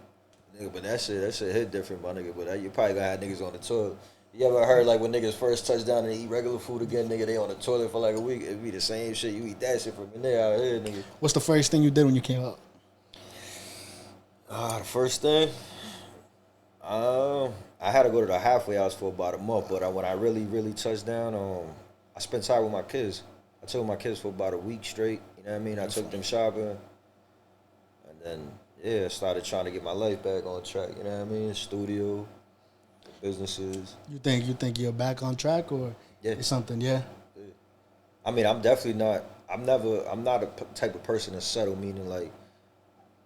Speaker 1: nigga, but that shit hit different, my nigga. But you probably gonna have niggas on the toilet. You ever heard, like, when niggas first touch down and eat regular food again, nigga, they on the toilet for like a week? It'd be the same shit. You eat that shit from in there out here, nigga.
Speaker 2: What's the first thing you did when you came out?
Speaker 1: The first thing? I had to go to the halfway house for about a month, but when I really, really touched down, I spent time with my kids. I took my kids for about a week straight. You know what I mean? I took them shopping, and then I started trying to get my life back on track. You know what I mean? Studio, businesses.
Speaker 2: You think you're back on track, or it's something? Yeah.
Speaker 1: I mean, I'm definitely not. I'm not a type of person to settle. Meaning, like,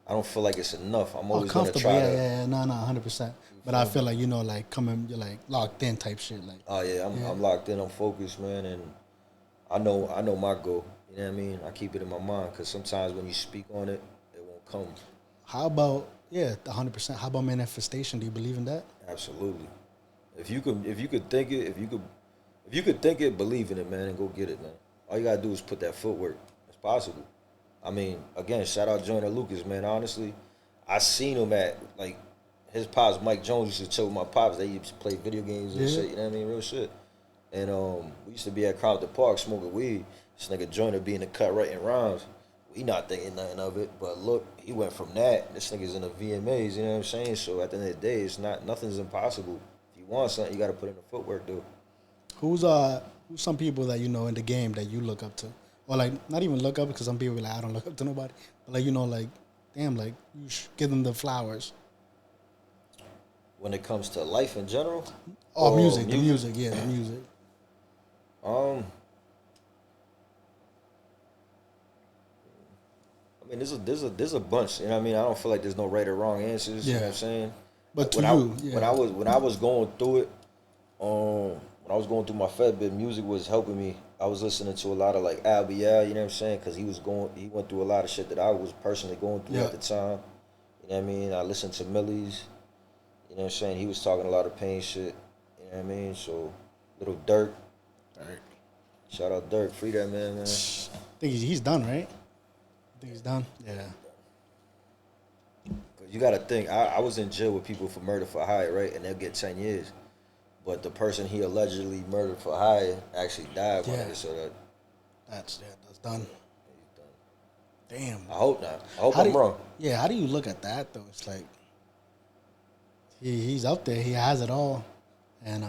Speaker 1: I don't feel like it's enough. I'm
Speaker 2: Oh,
Speaker 1: always gonna
Speaker 2: comfortable.
Speaker 1: try
Speaker 2: Yeah,
Speaker 1: to.
Speaker 2: yeah, yeah. No, 100%. But I feel like, like coming, you're like locked in type shit. Like,
Speaker 1: Oh yeah,
Speaker 2: yeah.
Speaker 1: I'm locked in. I'm focused, man, and I know my goal. You know what I mean? I keep it in my mind because sometimes when you speak on it, it won't come.
Speaker 2: How about, yeah, 100%. How about manifestation? Do you believe in that?
Speaker 1: Absolutely. If you could think it, if you could think it, believe in it, man, and go get it, man. All you gotta do is put that footwork. It's possible. I mean, again, shout out Joyner Lucas, man. Honestly, I seen him at like his pops, Mike Jones used to chill with my pops. They used to play video games and
Speaker 2: Yeah.
Speaker 1: shit. You know what I mean? Real shit. And we used to be at Compton Park smoking weed. This nigga Joyner be in the cut writing rhymes. We not thinking nothing of it, but look, he went from that. This nigga's in the VMAs. You know what I'm saying? So at the end of the day, it's not nothing's impossible. If you want something, you got to put in the footwork, dude.
Speaker 2: Who's some people that you know in the game that you look up to, or like not even look up because some people be like I don't look up to nobody, but like like damn, like give them the flowers.
Speaker 1: When it comes to life in general,
Speaker 2: Oh,
Speaker 1: or
Speaker 2: music, the music, yeah, the music.
Speaker 1: Um, I mean, there's a bunch. You know what I mean? I don't feel like there's no right or wrong answers. You know what I'm saying?
Speaker 2: But to
Speaker 1: When
Speaker 2: you, yeah.
Speaker 1: when I was going through it, when I was going through my fed bit, music was helping me. I was listening to a lot of like Al Biel, you know what I'm saying? Because he went through a lot of shit that I was personally going through
Speaker 2: Yeah.
Speaker 1: at the time. You know what I mean? I listened to Millie's. You know what I'm saying? He was talking a lot of pain shit. You know what I mean? So, little Dirk.
Speaker 2: Dirk.
Speaker 1: Shout out Dirk. Free that man, man.
Speaker 2: I think he's done, right? I think he's done. Yeah.
Speaker 1: Cause you gotta think, I was in jail with people for murder for hire, right? And they'll get 10 years. But the person he allegedly murdered for hire actually died, my
Speaker 2: Yeah.
Speaker 1: nigga, so that
Speaker 2: That's done.
Speaker 1: he's done.
Speaker 2: Damn.
Speaker 1: I hope not. I hope
Speaker 2: How
Speaker 1: I'm
Speaker 2: do-
Speaker 1: wrong.
Speaker 2: Yeah, how do you look at that though? It's like he's up there. He has it all, and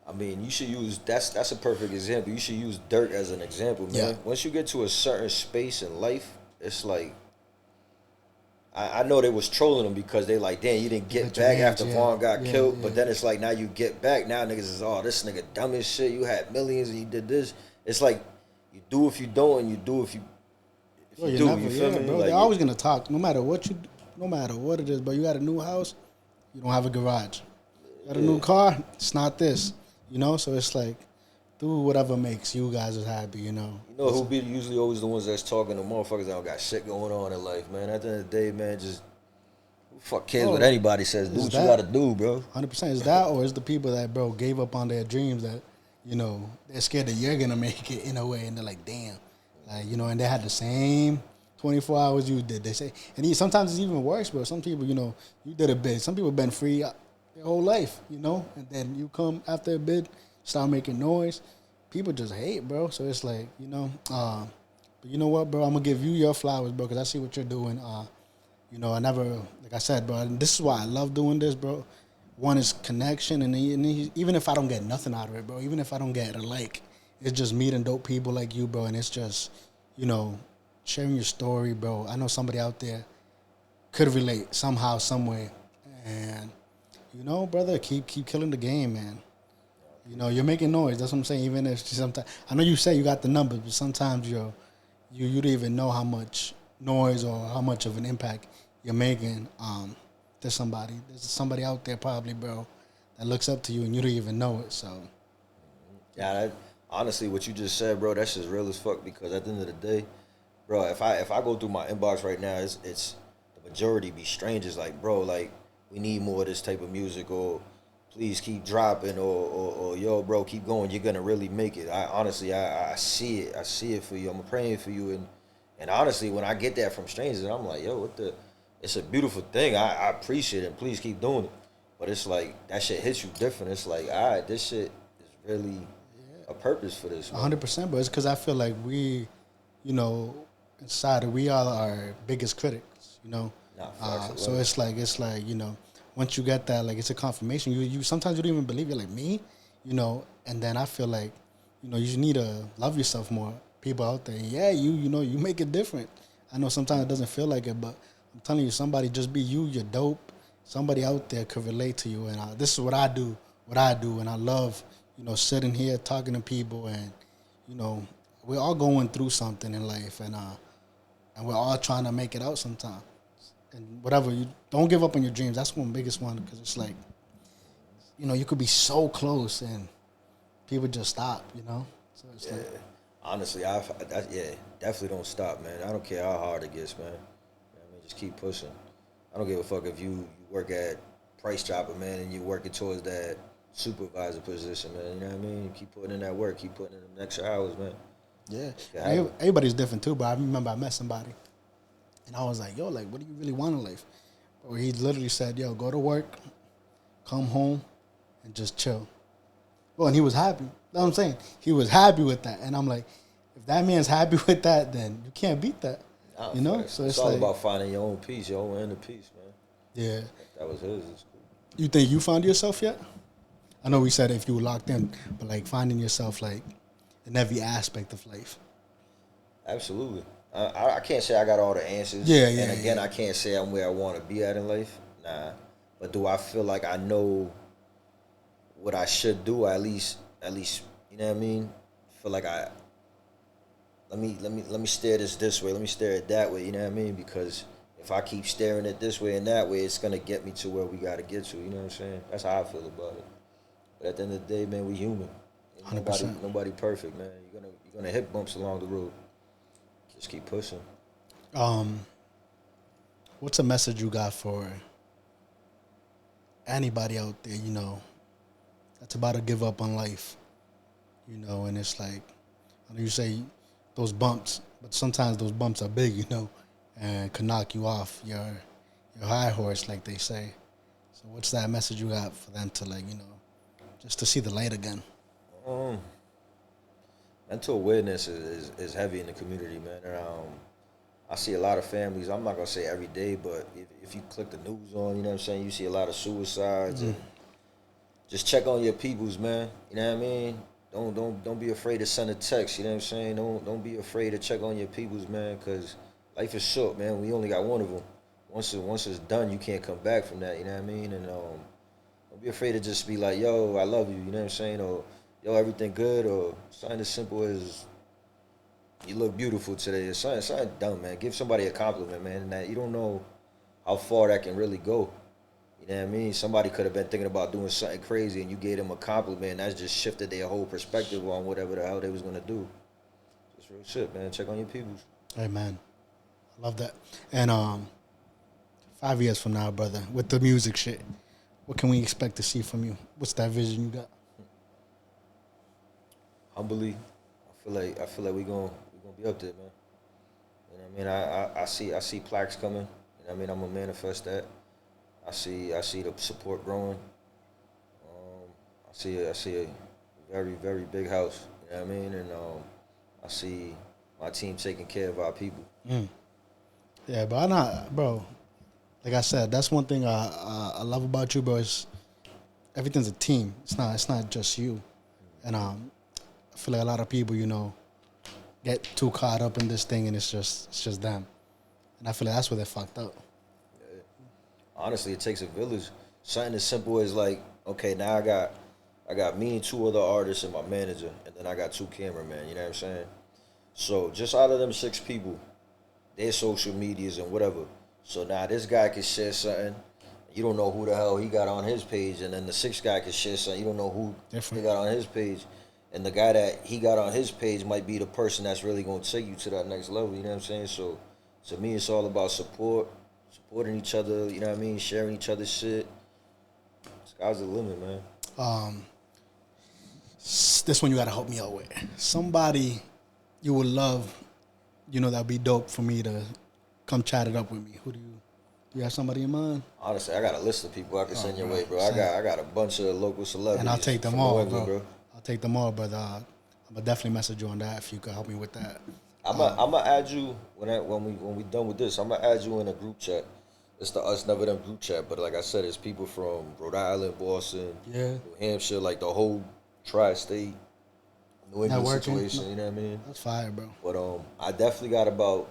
Speaker 1: I mean, you should use that's a perfect example. You should use Dirk as an example, man.
Speaker 2: Yeah.
Speaker 1: Once you get to a certain space in life, it's like I know they was trolling him because they like, damn, you didn't get
Speaker 2: With your
Speaker 1: back
Speaker 2: age,
Speaker 1: after
Speaker 2: yeah.
Speaker 1: Vaughn got
Speaker 2: Yeah,
Speaker 1: killed.
Speaker 2: yeah.
Speaker 1: But then it's like now you get back. Now niggas is this nigga dumb as shit. You had millions and you did this. It's like you do if you don't, and you do if you
Speaker 2: bro,
Speaker 1: do.
Speaker 2: never,
Speaker 1: You feel me?
Speaker 2: bro.
Speaker 1: Like,
Speaker 2: They're always gonna talk, no matter what you, no matter what it is. But you got a new house, you don't have a garage. You got a new car, it's not this. So it's like do whatever makes you guys happy.
Speaker 1: You know who be usually always the ones that's talking to motherfuckers that don't got shit going on in life, man. At the end of the day, man, just who fuck cares what anybody says. Do what you gotta do, bro.
Speaker 2: 100% is that, or is the people that bro gave up on their dreams that they're scared that you're gonna make it in a way, and they're like, damn, like and they had the same 24 hours you did. They say, and sometimes it's even worse, bro. Some people, you did a bid. Some people been free their whole life, and then you come after a bid, start making noise. People just hate, bro. So it's like, but you know what, bro? I'm gonna give you your flowers, bro, because I see what you're doing. I never, like I said, bro, and this is why I love doing this, bro. One is connection, and even if I don't get nothing out of it, bro, even if I don't get a like, it's just meeting dope people like you, bro, and it's just, sharing your story, bro. I know somebody out there could relate somehow, some way, and brother, keep killing the game, man. You're making noise. That's what I'm saying. Even if sometimes, I know you say you got the numbers, but sometimes you don't even know how much noise or how much of an impact you're making to somebody. There's somebody out there probably, bro, that looks up to you and you don't even know it. So,
Speaker 1: Yeah, honestly, what you just said, bro, that's just real as fuck. Because at the end of the day, bro, if I go through my inbox right now, it's the majority be strangers. Like, bro, like we need more of this type of music, or please keep dropping, or yo, bro, keep going. You're gonna really make it. I see it. I see it for you. I'm praying for you, and honestly, when I get that from strangers, I'm like, yo, what the? It's a beautiful thing. I appreciate it. And please keep doing it. But it's like that shit hits you different. It's like, all right, this shit is really a purpose for this.
Speaker 2: 100%, but it's because I feel like we, inside we are our biggest critics. So it's like once you get that, like it's a confirmation. You sometimes you don't even believe it, like me, and then I feel like, you just need to love yourself more. People out there, yeah, you make it different. I know sometimes it doesn't feel like it, but I'm telling you, somebody just be you. You're dope. Somebody out there could relate to you, and this is what I do. And I love, sitting here talking to people, and we're all going through something in life, and and we're all trying to make it out sometime. And whatever, you don't give up on your dreams. That's one biggest one because it's like, you could be so close and people just stop. So it's
Speaker 1: Yeah.
Speaker 2: like,
Speaker 1: Honestly, definitely don't stop, man. I don't care how hard it gets, man. You know what I mean, just keep pushing. I don't give a fuck if you work at Price Chopper, man, and you're working towards that supervisor position, man. You know what I mean? Keep putting in that work. Keep putting in them extra hours, man.
Speaker 2: yeah.
Speaker 1: Yeah.
Speaker 2: Everybody's different too, but I remember I met somebody and I was like, yo, like, what do you really want in life? Or he literally said, yo, go to work, come home, and just chill. Well, and he was happy. That's what I'm saying. He was happy with that. And I'm like, if that man's happy with that, then you can't beat that. So
Speaker 1: it's all like, about finding your own peace, your own inner peace, man.
Speaker 2: Yeah.
Speaker 1: If that was his, it's cool.
Speaker 2: You think you found yourself yet? I know we said if you were locked in, but like finding yourself like in every aspect of life.
Speaker 1: Absolutely. I can't say I got all the answers.
Speaker 2: Yeah.
Speaker 1: And again, I can't say I'm where I want to be at in life. Nah. But do I feel like I know what I should do? At least, you know what I mean? Feel like let me stare this way. Let me stare it that way. You know what I mean? Because if I keep staring it this way and that way, it's gonna get me to where we gotta get to. You know what I'm saying? That's how I feel about it. But at the end of the day, man, we human. Ain't
Speaker 2: 100%.
Speaker 1: Nobody perfect, man. You're gonna hit bumps along the road. Just keep pushing.
Speaker 2: What's a message you got for anybody out there, that's about to give up on life, and it's like, I know you say those bumps, but sometimes those bumps are big, and can knock you off your high horse, like they say. So what's that message you got for them to, like, just to see the light again?
Speaker 1: Mental awareness is heavy in the community, man. And, I see a lot of families. I'm not gonna say every day, but if you click the news on, you know what I'm saying, you see a lot of suicides. And just check on your peoples, man. You know what I mean? Don't be afraid to send a text. You know what I'm saying? Don't be afraid to check on your peoples, man. Cause life is short, man. We only got one of them. Once it's done, you can't come back from that. You know what I mean? And don't be afraid to just be like, yo, I love you. You know what I'm saying? Or yo, everything good? Or something as simple as, you look beautiful today. It's something dumb, man. Give somebody a compliment, man. And that you don't know how far that can really go. You know what I mean? Somebody could have been thinking about doing something crazy, and you gave them a compliment, and that's just shifted their whole perspective on whatever the hell they was gonna do. It's real shit, man. Check on your peoples.
Speaker 2: Hey, man, I love that. And 5 years from now, brother, with the music shit, what can we expect to see from you? What's that vision you got?
Speaker 1: Humbly, I feel like we gonna be up there, man. You know what I mean? I see plaques coming. You know what I mean? I'm gonna manifest that. I see the support growing. I see a very, very big house. You know what I mean? And I see my team taking care of our people.
Speaker 2: Yeah, but bro. Like I said, that's one thing I love about you, bro. Is everything's a team. It's not just you. And I feel like a lot of people, get too caught up in this thing, and it's just them. And I feel like that's where they're fucked up.
Speaker 1: Honestly, it takes a village. Something as simple as like, okay, now I got me and two other artists and my manager, and then I got two cameramen. You know what I'm saying? So just out of them 6 people, their social medias and whatever. So now this guy can share something. You don't know who the hell he got on his page, and then the 6th guy can share something. You don't know who he got on his page. And the guy that he got on his page might be the person that's really going to take you to that next level. You know what I'm saying? So to me, it's all about supporting each other. You know what I mean? Sharing each other's shit. Sky's the limit, man.
Speaker 2: This one you got to help me out with. Somebody you would love, that'd be dope for me to come chat it up with me. Who do you have somebody in mind?
Speaker 1: Honestly, I got a list of people I can send your way, bro. I got a bunch of local celebrities.
Speaker 2: And I'll take them all, bro. I'll take them all, brother. I'm gonna definitely message you on that if you could help me with that.
Speaker 1: I'm gonna add you when we done with this. I'm gonna add you in a group chat. It's the Us Never Them group chat, but like I said, it's people from Rhode Island, Boston, New Hampshire, like the whole tri-state New England situation. You know what I mean?
Speaker 2: That's fire, bro.
Speaker 1: But I definitely got about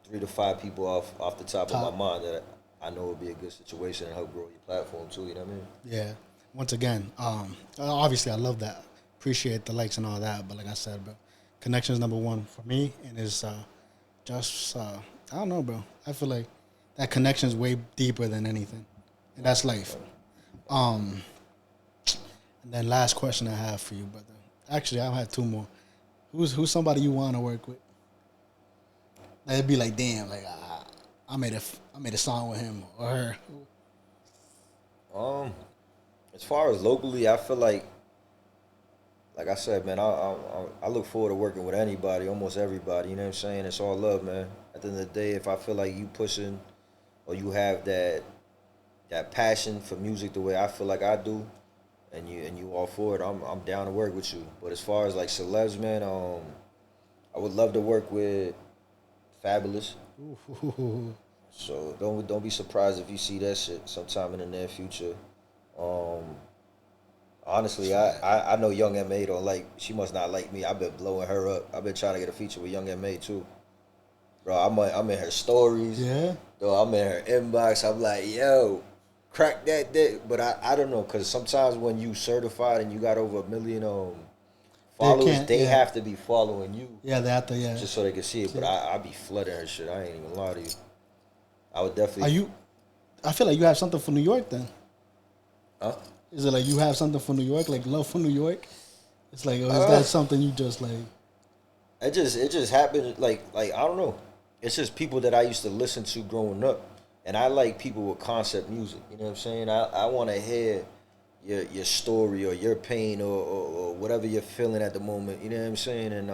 Speaker 1: 3 to 5 people off the top of my mind that I know would be a good situation and help grow your platform too. You know what I mean?
Speaker 2: Yeah. Once again, obviously I love that. Appreciate the likes and all that, but like I said, bro, connections number one for me, and is just I don't know, bro. I feel like that connection is way deeper than anything, and that's life. And then last question I have for you, brother. Actually, I have two more. Who's somebody you want to work with? Like, it'd be like, damn, like I made a song with him or her.
Speaker 1: As far as locally, I feel like I said, man, I look forward to working with anybody, almost everybody. You know what I'm saying? It's all love, man. At the end of the day, if I feel like you pushing or you have that passion for music the way I feel like I do, and you all for it, I'm down to work with you. But as far as like celebs, man, I would love to work with Fabulous.
Speaker 2: Ooh.
Speaker 1: So don't be surprised if you see that shit sometime in the near future. Um, Honestly, I know Young M.A. don't like. She must not like me. I've been blowing her up. I've been trying to get a feature with Young M.A. too, bro. I'm in her stories.
Speaker 2: Yeah.
Speaker 1: Though I'm in her inbox. I'm like, yo, crack that dick. But I don't know, cause sometimes when you certified and you got over 1 million followers, they
Speaker 2: yeah.
Speaker 1: have to be following you
Speaker 2: Yeah, they have to. Yeah.
Speaker 1: just so they can see it. But I be flooding her shit. I ain't even lie to you. I would
Speaker 2: Are
Speaker 1: definitely.
Speaker 2: you? I feel like you have something for New York then.
Speaker 1: Huh?
Speaker 2: Is it like you have something for New York, like love for New York? It's like, or is
Speaker 1: Uh,
Speaker 2: that something you just like?
Speaker 1: it just happened like I don't know. It's just people that I used to listen to growing up, and I like people with concept music. You know what I'm saying? I want to hear your story or your pain or whatever you're feeling at the moment. You know what I'm saying? And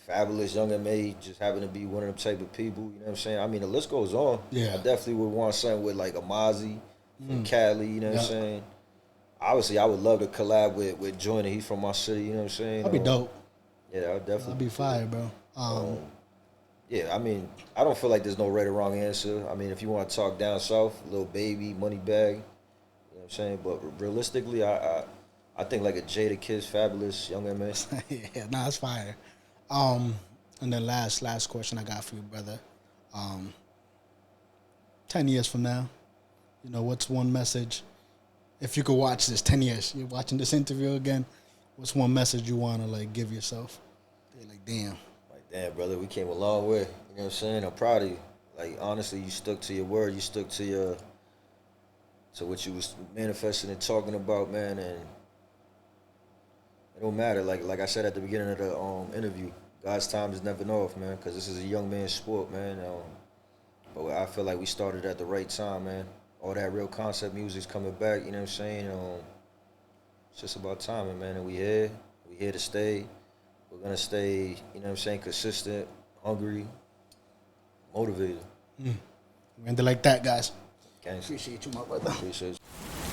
Speaker 1: Fabulous Young M.A. just happen to be one of them type of people. You know what I'm saying? I mean, the list goes on. I
Speaker 2: Yeah.
Speaker 1: definitely would want something with like Amazi from Cali. You know what I'm
Speaker 2: Yeah.
Speaker 1: saying? Obviously, I would love to collab with Joyner. He's from my city. You know what I'm saying?
Speaker 2: That'd be dope.
Speaker 1: Yeah, I would
Speaker 2: That'd be
Speaker 1: definitely.
Speaker 2: fire, bro.
Speaker 1: Yeah, I mean, I don't feel like there's no right or wrong answer. I mean, if you want to talk down south, Little Baby, Money Bag, you know what I'm saying? But realistically, I think like a Jada Kiss, Fabulous, Young M.A.
Speaker 2: Yeah, nah, that's fire. And then last question I got for you, brother. 10 years from now, what's one message? If you could watch this 10 years, you're watching this interview again. What's one message you want to like give yourself? You're like, damn.
Speaker 1: Like, damn, brother, we came a long way. You know what I'm saying? I'm proud of you. Like, honestly, you stuck to your word. You stuck to what you was manifesting and talking about, man. And it don't matter. Like I said at the beginning of the interview, God's time is never off, man. Because this is a young man's sport, man. But I feel like we started at the right time, man. All that real concept music's coming back. You know what I'm saying? It's just about timing, man. And we here. We here to stay. We're gonna stay. You know what I'm saying? Consistent, hungry, motivated.
Speaker 2: And they like that, guys.
Speaker 1: Gangster.
Speaker 2: Appreciate you, my brother.
Speaker 1: Appreciate you.